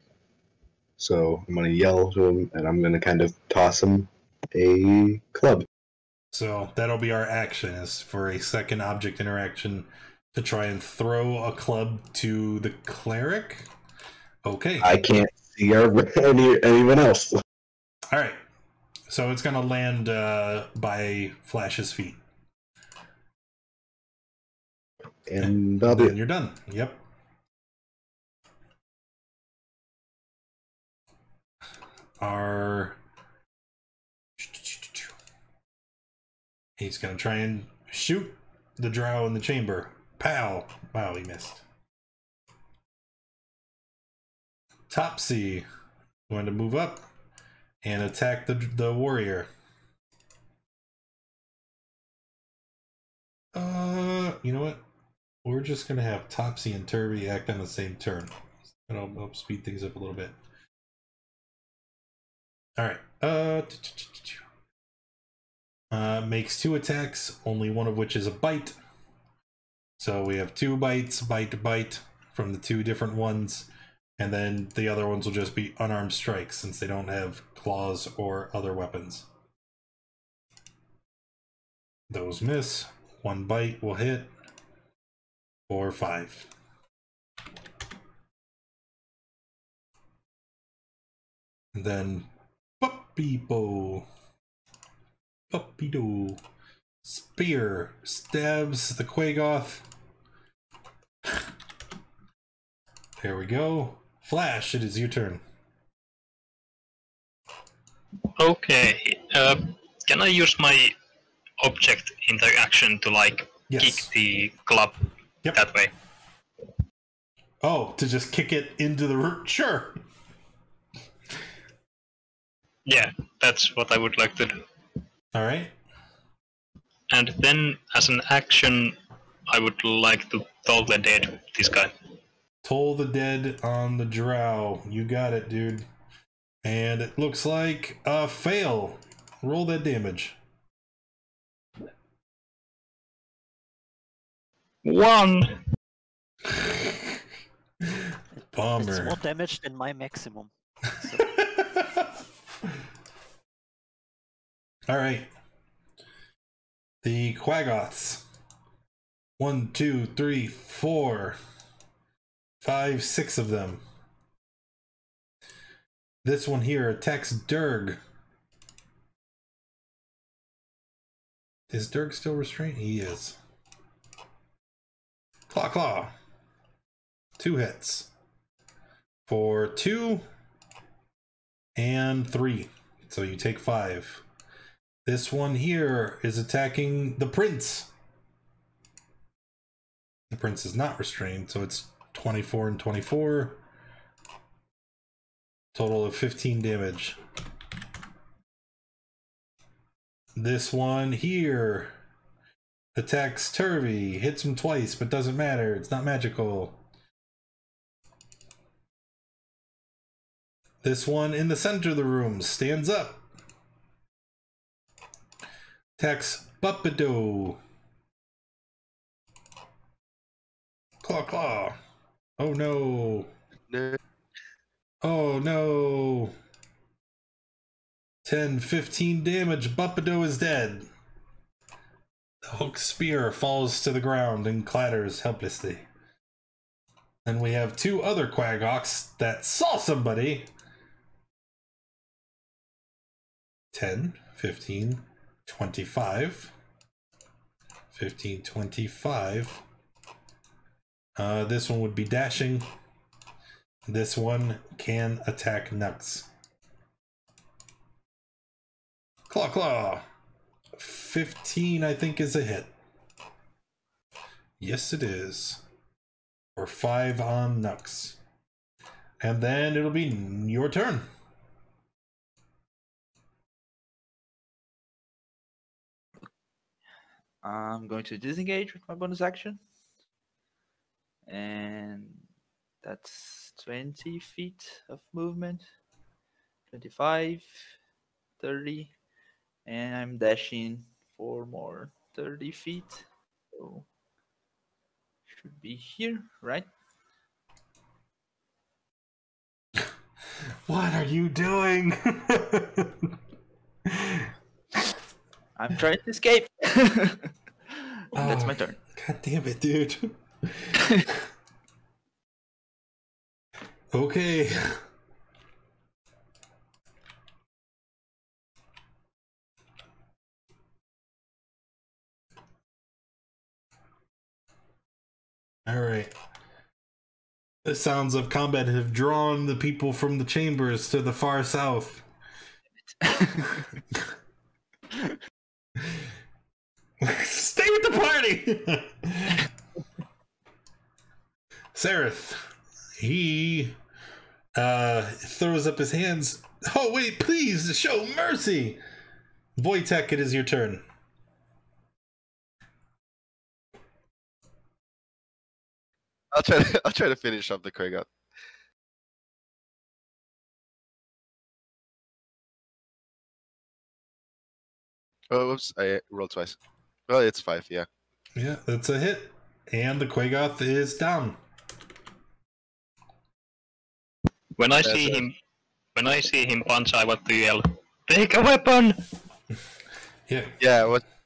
so I'm going to yell to him, and I'm going to kind of toss him a club. So that'll be our action, is for a second object interaction to try and throw a club to the cleric. Okay. I can't see anyone else. All right. So it's going to land by Flash's feet. And then you're done. Yep. He's going to try and shoot the Drow in the chamber. Pow! Wow, he missed. Topsy going to move up and attack the warrior. You know what? We're just going to have Topsy and Turvy act on the same turn. That'll help speed things up a little bit. Alright. Makes 2 attacks, only one of which is a bite. So we have 2 bites, bite to bite from the 2 different ones, and then the other ones will just be unarmed strikes since they don't have claws or other weapons. Those miss. 1 bite will hit. 4 or 5. And then Puppy-bo. Puppy-do. Spear stabs the Quagoth. There we go. Flash, it is your turn. Okay. Can I use my object interaction to like Yes. kick the club Yep. that way? Oh, to just kick it into the root? Sure. Yeah, that's what I would like to do. All right. And then, as an action, I would like to toll the dead this guy. Toll the dead on the Drow. You got it, dude. And it looks like a fail. Roll that damage. 1. Bummer. It's more damage than my maximum. So, All right. The Quagoths. 1, 2, 3, 4, 5, 6 of them. This one here attacks Durg. Is Durg still restrained? He is. Claw, claw. 2 hits. For 2 and 3. So you take 5. This one here is attacking the prince. The prince is not restrained, so it's 24 and 24. Total of 15 damage. This one here attacks Turvy. Hits him twice, but doesn't matter. It's not magical. This one in the center of the room stands up. Attacks Buppido. Claw, claw. Oh no. No. Oh no. 10, 15 damage. Buppido is dead. The hook spear falls to the ground and clatters helplessly. Then we have 2 other Quagoths that saw somebody. 10, 15, 25. 15, 25. This one would be dashing. This one can attack Nux. Claw, claw. 15, I think, is a hit. Yes, it is. For 5 on Nux. And then it'll be your turn. I'm going to disengage with my bonus action. And that's 20 feet of movement. 25, 30. And I'm dashing 4 more 30 feet. So should be here, right? What are you doing? I'm trying to escape. That's my turn. God damn it, dude. Okay. All right. The sounds of combat have drawn the people from the chambers to the far south. Stay with the party! Sereth, he throws up his hands. Oh, wait, please, show mercy! Wojtek, it is your turn. I'll try to finish up the Quagoth. Oh, whoops! I rolled twice. Well, it's 5. Yeah. Yeah, that's a hit. And the Quagoth is down. When I That's see it. him punch, I want to yell, "Take a weapon!" Yeah. Yeah,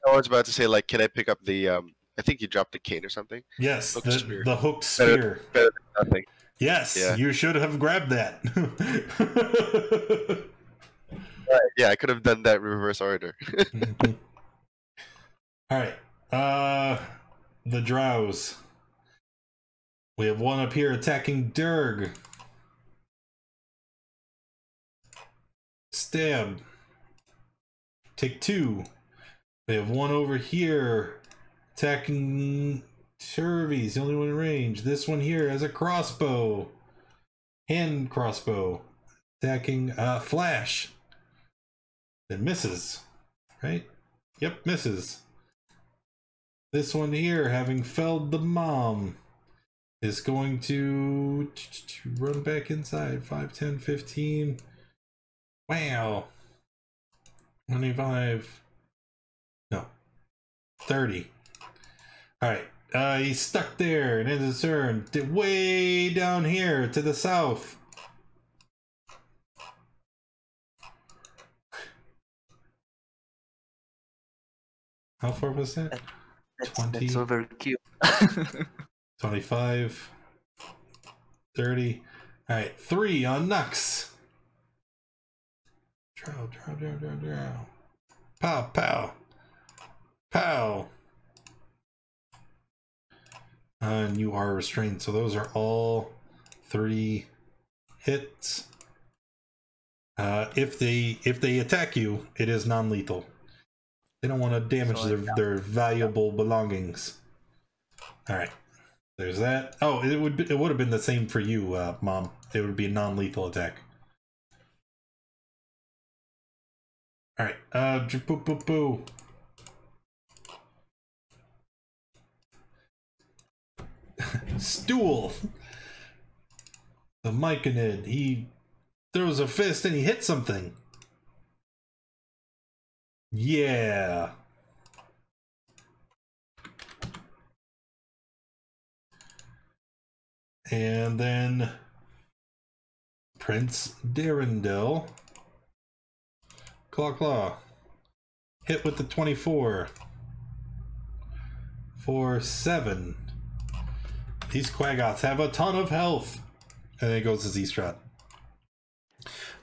I was about to say, like, can I pick up the I think you dropped the cane or something. Yes, Hooked spear. the hooked spear. Better than nothing. Yes, Yeah. you should have grabbed that. Right, yeah, I could have done that in reverse order. All right. The Drows. We have one up here attacking Durg. Stab. Take 2. We have one over here attacking Turvey. He's the only one in range. This one here has a crossbow. Hand crossbow. Attacking Flash. It misses. Right? Yep, misses. This one here, having felled the mom, is going to run back inside. 5, 10, 15. Wow. 25. No. 30. Alright. He's stuck there and ends his turn. Way down here to the south. How far was that? That's over cute. 25. 30. Alright, 3 on Nux. Drow. Pow, pow. Pow. And you are restrained, so those are all 3 hits. If they attack you, it is non-lethal. They don't want to damage their valuable belongings. All right, there's that. Oh, it would have been the same for you, Mom. It would be a non-lethal attack. All right, boo. Stool. The Myconid. He throws a fist and he hits something. Yeah. And then Prince Darendil. Claw. Hit with the 24. For 7. These Quagoths have a ton of health. And then it goes to Z-Strat.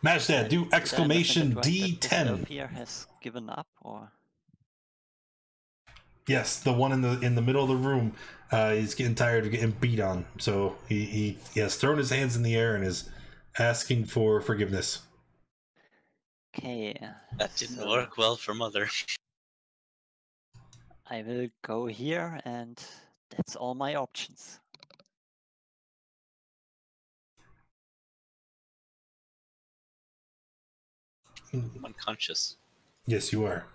Mashdad, do exclamation D10. Here has given up, or Yes, the one in the middle of the room. He's getting tired of getting beat on, so he has thrown his hands in the air and is asking for forgiveness. okay. That didn't so work well for Mother. I will go here, and that's all my options. I'm unconscious. Yes, you are.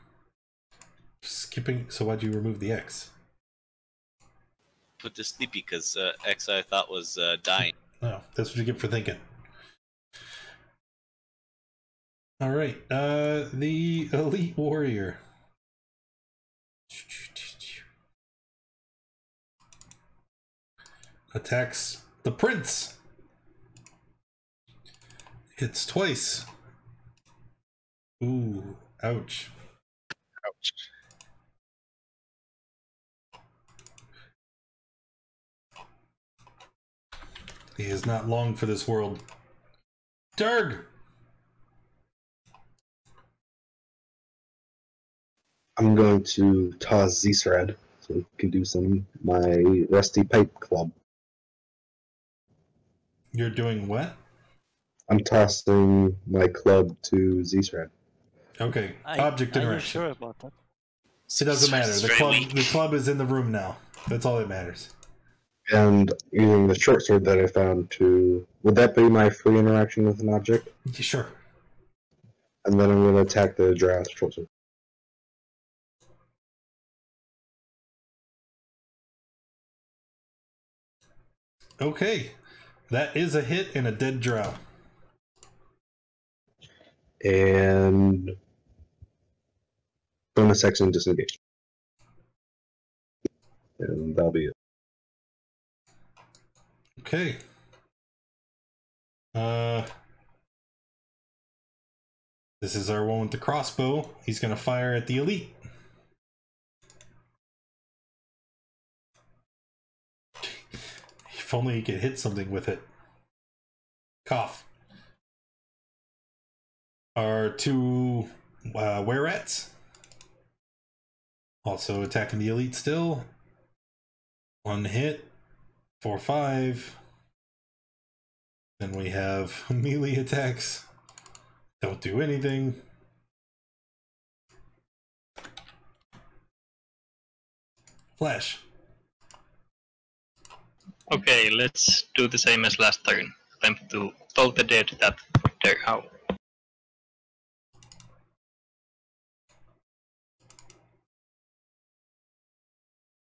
Skipping. So why'd you remove the X? Put to sleepy because X I thought was dying. Oh, that's what you get for thinking. All right. The Elite Warrior. Attacks the Prince. Hits twice. Ooh, ouch. Ouch. He is not long for this world. Durg! I'm going to toss Z-Srad so we can do my Rusty Pipe Club. You're doing what? I'm tossing my club to Z-Srad. Okay, object Are you interaction. sure about that? It doesn't matter. It's The very club, weak. the club is in the room now. That's all that matters. And using the short sword that I found to... Would that be my free interaction with an object? Sure. And then I'm going to attack the Drow with short sword. Okay. That is a hit and a dead Drow. And... bonus action disengage. And that'll be it. Okay. This is our one with the crossbow. He's gonna fire at the elite. If only he could hit something with it. Cough. Our two werets. Also attacking the elite still. One hit. 4-5. Then we have melee attacks. Don't do anything. Flash. Okay, let's do the same as last turn. Attempt to toll the dead that put their howl.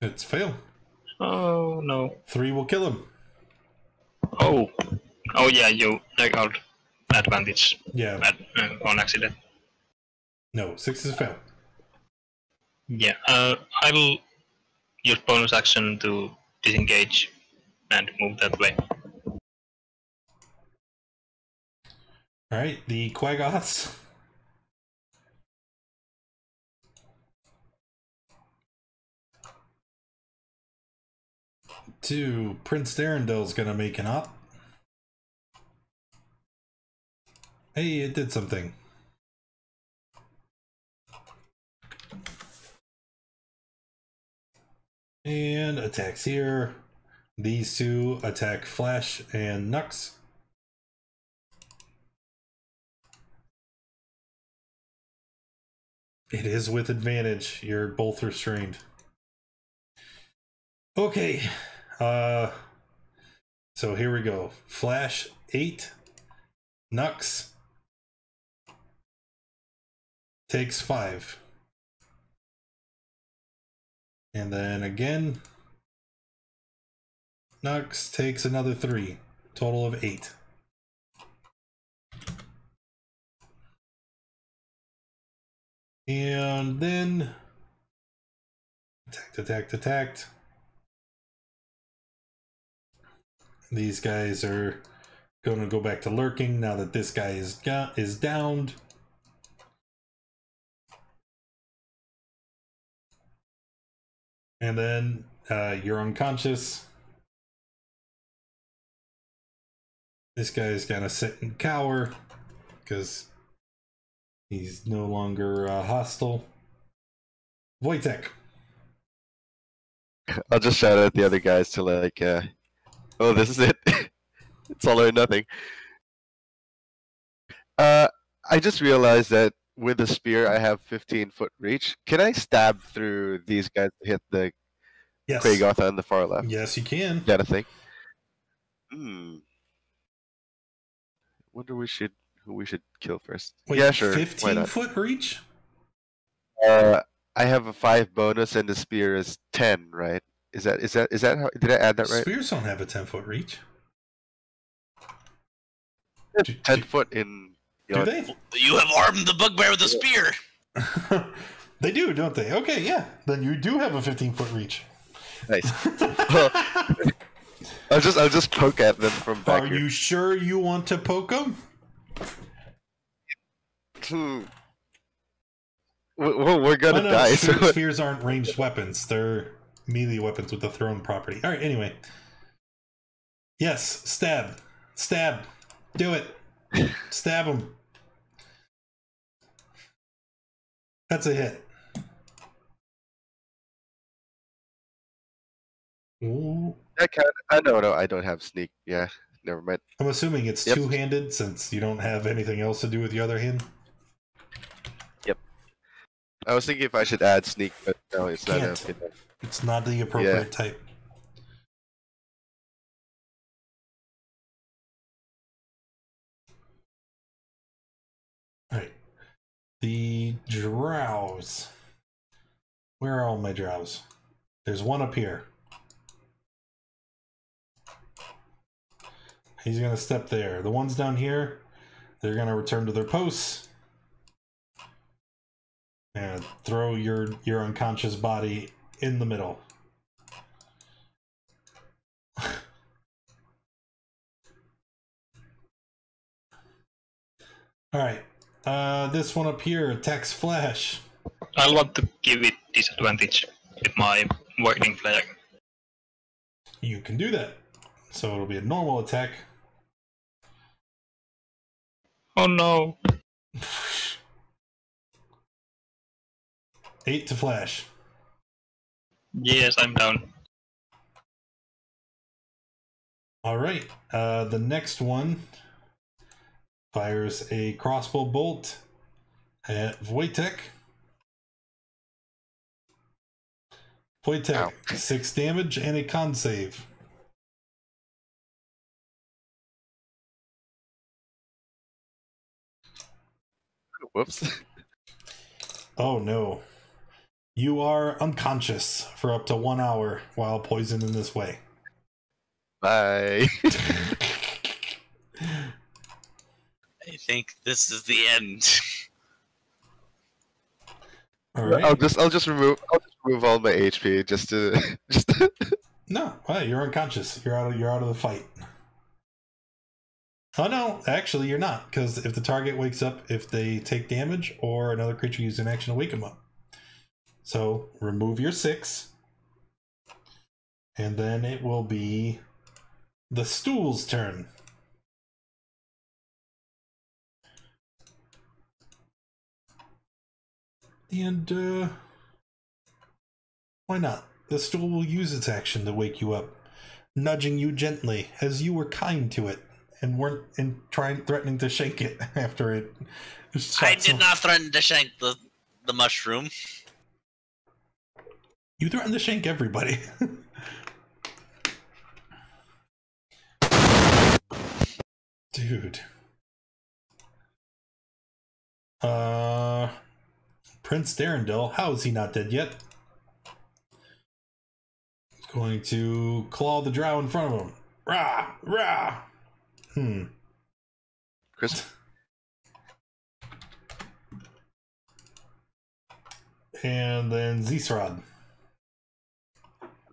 It's fail. Oh no. 3 will kill him. Oh. Oh yeah, you take out advantage Yeah. on accident. No, 6 is a fail. Yeah, I'll use bonus action to disengage and move that way. Alright, the Quagoths. Prince Darendel's gonna make an op. Hey, it did something. And attacks here. These two attack Flash and Nux. It is with advantage. You're both restrained. Okay. So here we go. Flash 8. Nux takes 5. And then again, Nux takes another 3. Total of 8. And then attacked. These guys are going to go back to lurking now that this guy is downed. And then you're unconscious. This guy's gonna sit and cower because he's no longer hostile. Wojtek. I'll just shout at the other guys to like, oh, this is it. It's all or nothing. I just realized that with the spear, I have 15-foot reach. Can I stab through these guys to hit the Yes. Quagoth on the far left? Yes, you can. Got a thing. Wonder who we should kill first. Wait, yeah, sure. 15-foot reach? I have a 5 bonus and the spear is 10, right? Is that how did I add that right? Spears don't have a 10-foot reach. 10 foot in. Do they? You have armed the bugbear with a spear. They do, don't they? Okay, yeah. Then you do have a 15-foot reach. Nice. Well, I'll just poke at them from back Are here. you sure you want to poke them? We're gonna die. Spears aren't ranged weapons. They're melee weapons with the thrown property. All right, anyway. Yes, stab. Stab. Do it. Stab him. That's a hit. Ooh. No, I don't have sneak. Yeah, never mind. I'm assuming it's two-handed since you don't have anything else to do with the other hand. Yep. I was thinking if I should add sneak, but no, it's not. It's not the appropriate type. All right. The Drows. Where are all my Drows? There's one up here. He's going to step there. The ones down here, they're going to return to their posts. And throw your unconscious body in the middle. Alright. This one up here attacks Flash. I want to give it disadvantage with my Lightning Flare. You can do that. So it'll be a normal attack. Oh no. 8 to Flash. Yes, I'm down. Alright. The next one fires a crossbow bolt at Wojtek. Wojtek, 6 damage and a con save. Whoops. Oh no. You are unconscious for up to 1 hour while poisoned in this way. Bye. I think this is the end. All right. I'll just remove all my HP just to No, well, you're unconscious. You're out of the fight. Oh no, actually you're not, because if the target wakes up, if they take damage, or another creature uses an action to wake them up. So remove your 6, and then it will be the stool's turn. And why not? The stool will use its action to wake you up, nudging you gently as you were kind to it and weren't threatening to shake it after it. I did not threaten to shank the mushroom. You threatened to shank everybody. Dude. Prince Darendil, how is he not dead yet? He's going to claw the drow in front of him. Rah! Rah! Chris. And then Zisrod.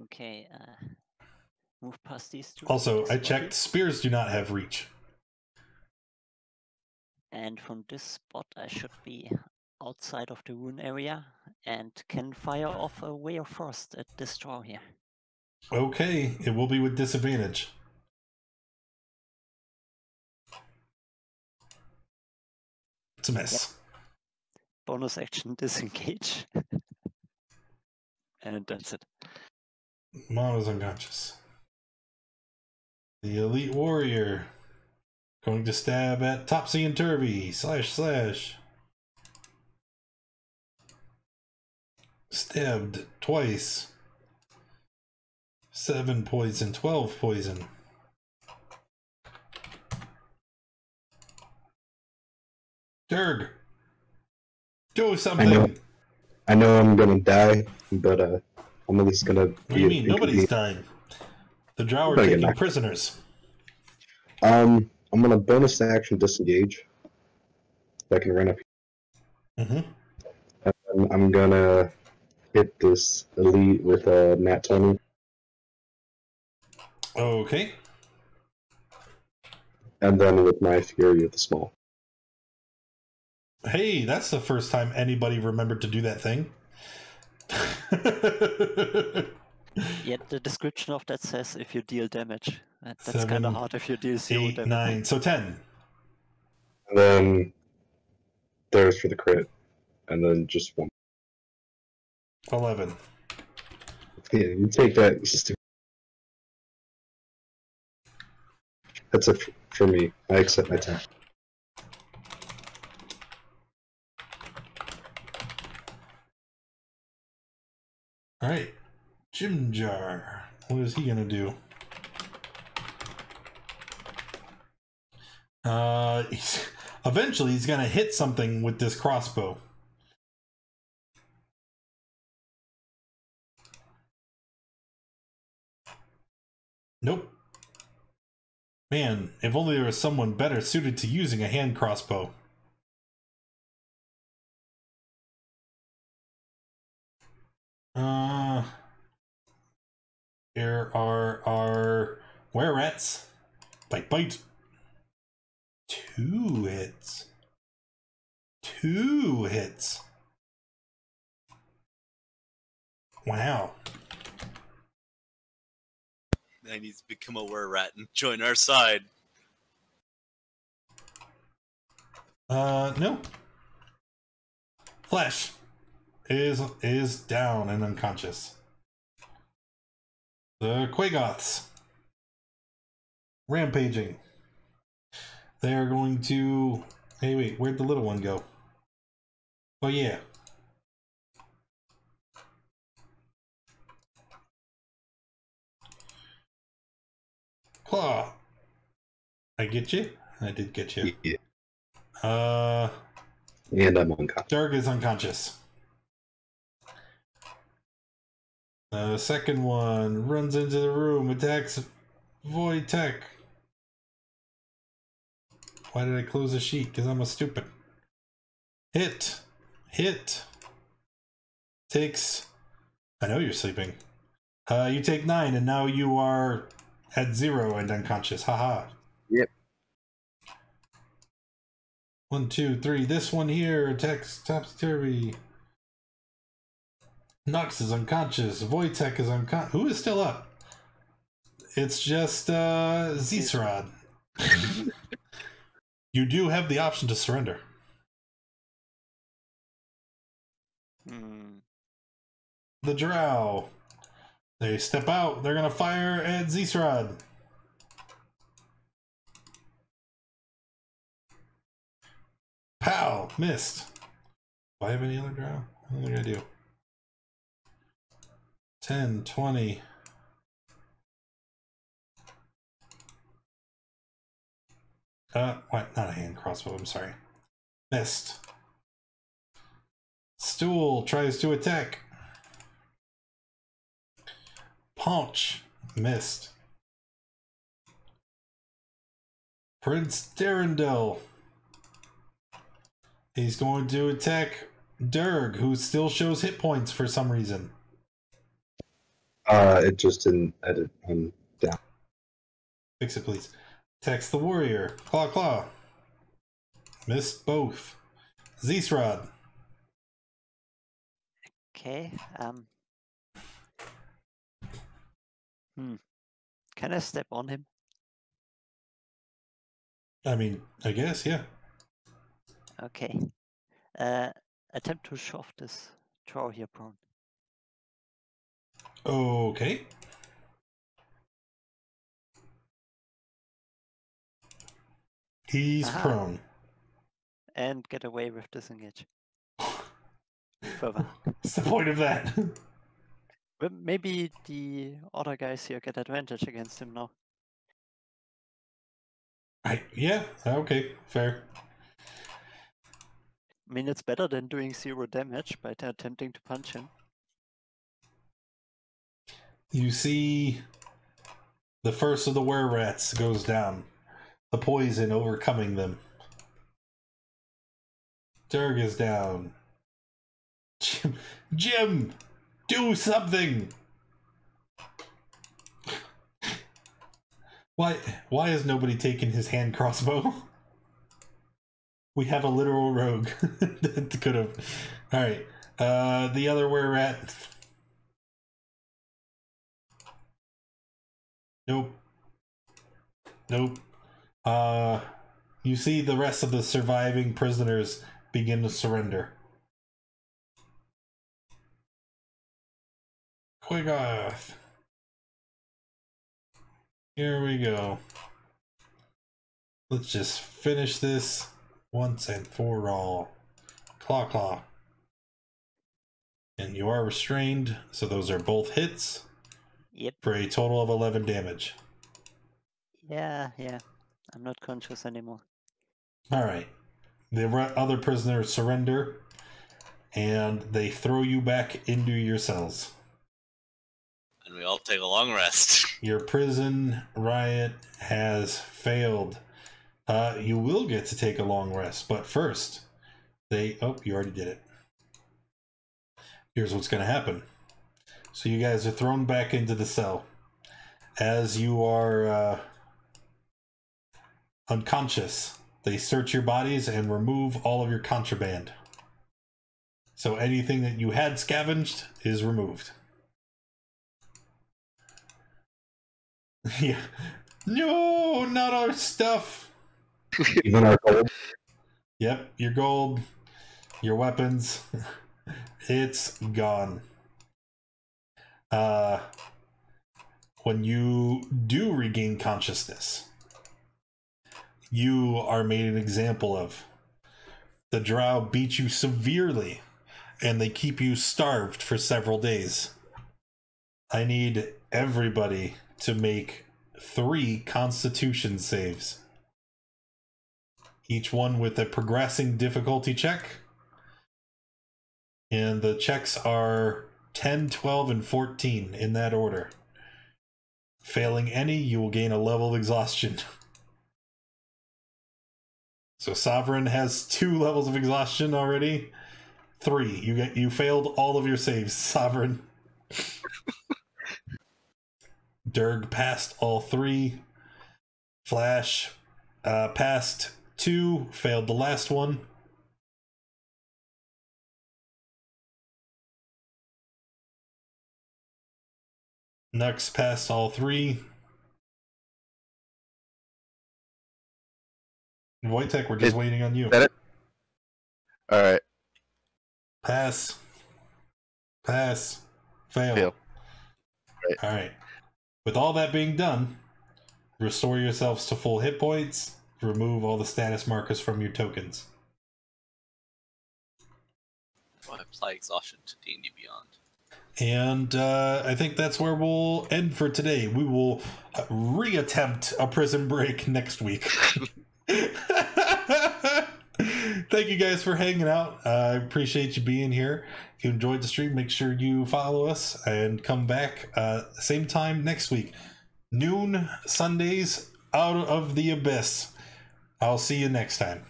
Okay, move past these two. Also, I this checked, body, spears do not have reach. and from this spot I should be outside of the rune area and can fire off a Ray of Frost at this draw here. Okay, it will be with disadvantage. It's a miss. Yep. Bonus action, disengage. And that's it. Mono's unconscious. The elite warrior going to stab at Topsy and Turvy. // Stabbed twice. 7 poison, 12 poison. Durg, do something. I know I'm gonna die, but I'm at least gonna. What do you mean? Nobody's dying. The Drow are taking prisoners. I'm gonna bonus action disengage. I can run up. Mm-hmm. And I'm gonna hit this elite with a nat 20. Okay. And then with my fury of the small. Hey, that's the first time anybody remembered to do that thing. Yet the description of that says if you deal damage. That's 7, kind of hard if you deal 0 8, damage. 9, so 10. And then there's for the crit. And then just 1. 11. Yeah, you take that. That's it for me. I accept my 10. Alright. Jim Jar. What is he gonna do? Eventually he's gonna hit something with this crossbow. Nope. Man, if only there was someone better suited to using a hand crossbow. There are our were-rats. Bite, bite. 2 hits. 2 hits. Wow. I need to become a were-rat and join our side. No. Flesh is down and unconscious. The Quagoths. Rampaging. They are going to... Hey, wait, where'd the little one go? Oh, yeah. Claw. I get you? I did get you. Yeah. And I'm unconscious. Dirk is unconscious. The second one runs into the room, attacks Void Tech. Why did I close the sheet? Because I'm a stupid. Hit. Takes... I know you're sleeping. You take 9, and now you are at 0 and unconscious. Haha. Yep. 1, 2, 3. This one here attacks topsy-turvy. Nox is unconscious. Wojtek is unconscious. Who is still up? It's just Zisrad. You do have the option to surrender. The Drow. They step out. They're going to fire at Zisrad. Pow! Missed. Do I have any other Drow? I don't think I do. 10, 20. What? Not a hand crossbow, I'm sorry. Missed. Stool tries to attack. Punch. Missed. Prince Darendel. He's going to attack Durg, who still shows hit points for some reason. It just didn't edit him down. Fix it, please. Attacks the warrior. Claw, claw. Missed both. Zisrad. Okay. Can I step on him? I mean, I guess, yeah. Okay. Attempt to shove this Drow here prone. Okay. He's prone. And get away with disengage. Further. What's the point of that? But maybe the other guys here get advantage against him now. Yeah, okay, fair. I mean, it's better than doing 0 damage by attempting to punch him. You see the first of the were-rats goes down. The poison overcoming them. Durg is down. Jim! Do something! Why is nobody taking his hand crossbow? We have a literal rogue that could have. Alright. The other were-rat. Nope. You see the rest of the surviving prisoners begin to surrender. Quagoth. Here we go. Let's just finish this once and for all. Claw, claw. And you are restrained, so those are both hits. Yep. For a total of 11 damage. Yeah. I'm not conscious anymore. Alright. The other prisoners surrender, and they throw you back into your cells. And we all take a long rest. Your prison riot has failed. You will get to take a long rest, but first, oh, you already did it. Here's what's going to happen. So you guys are thrown back into the cell. As you are unconscious, They search your bodies and remove all of your contraband. So anything that you had scavenged is removed. Yeah. No, not our stuff. Even our gold. Yep, your gold, your weapons, it's gone. When you do regain consciousness, you are made an example of. The Drow beat you severely, and they keep you starved for several days. I need everybody to make 3 Constitution saves. Each one with a progressing difficulty check. And the checks are 10, 12, and 14 in that order. Failing any, you will gain a level of exhaustion. So Sovereign has 2 levels of exhaustion already. 3. You failed all of your saves, Sovereign. Durg passed all 3. Flash passed 2, failed the last one. Nux passed all 3. Wojtek, we're just waiting on you. Is that it? Alright. Pass. Pass. Fail. Fail. Right. Alright. With all that being done, restore yourselves to full hit points. Remove all the status markers from your tokens. I apply exhaustion to D&D Beyond. And I think that's where we'll end for today. We will reattempt a prison break next week. Thank you guys for hanging out. I appreciate you being here. If you enjoyed the stream, make sure you follow us and come back same time next week. Noon, Sundays, Out of the Abyss. I'll see you next time.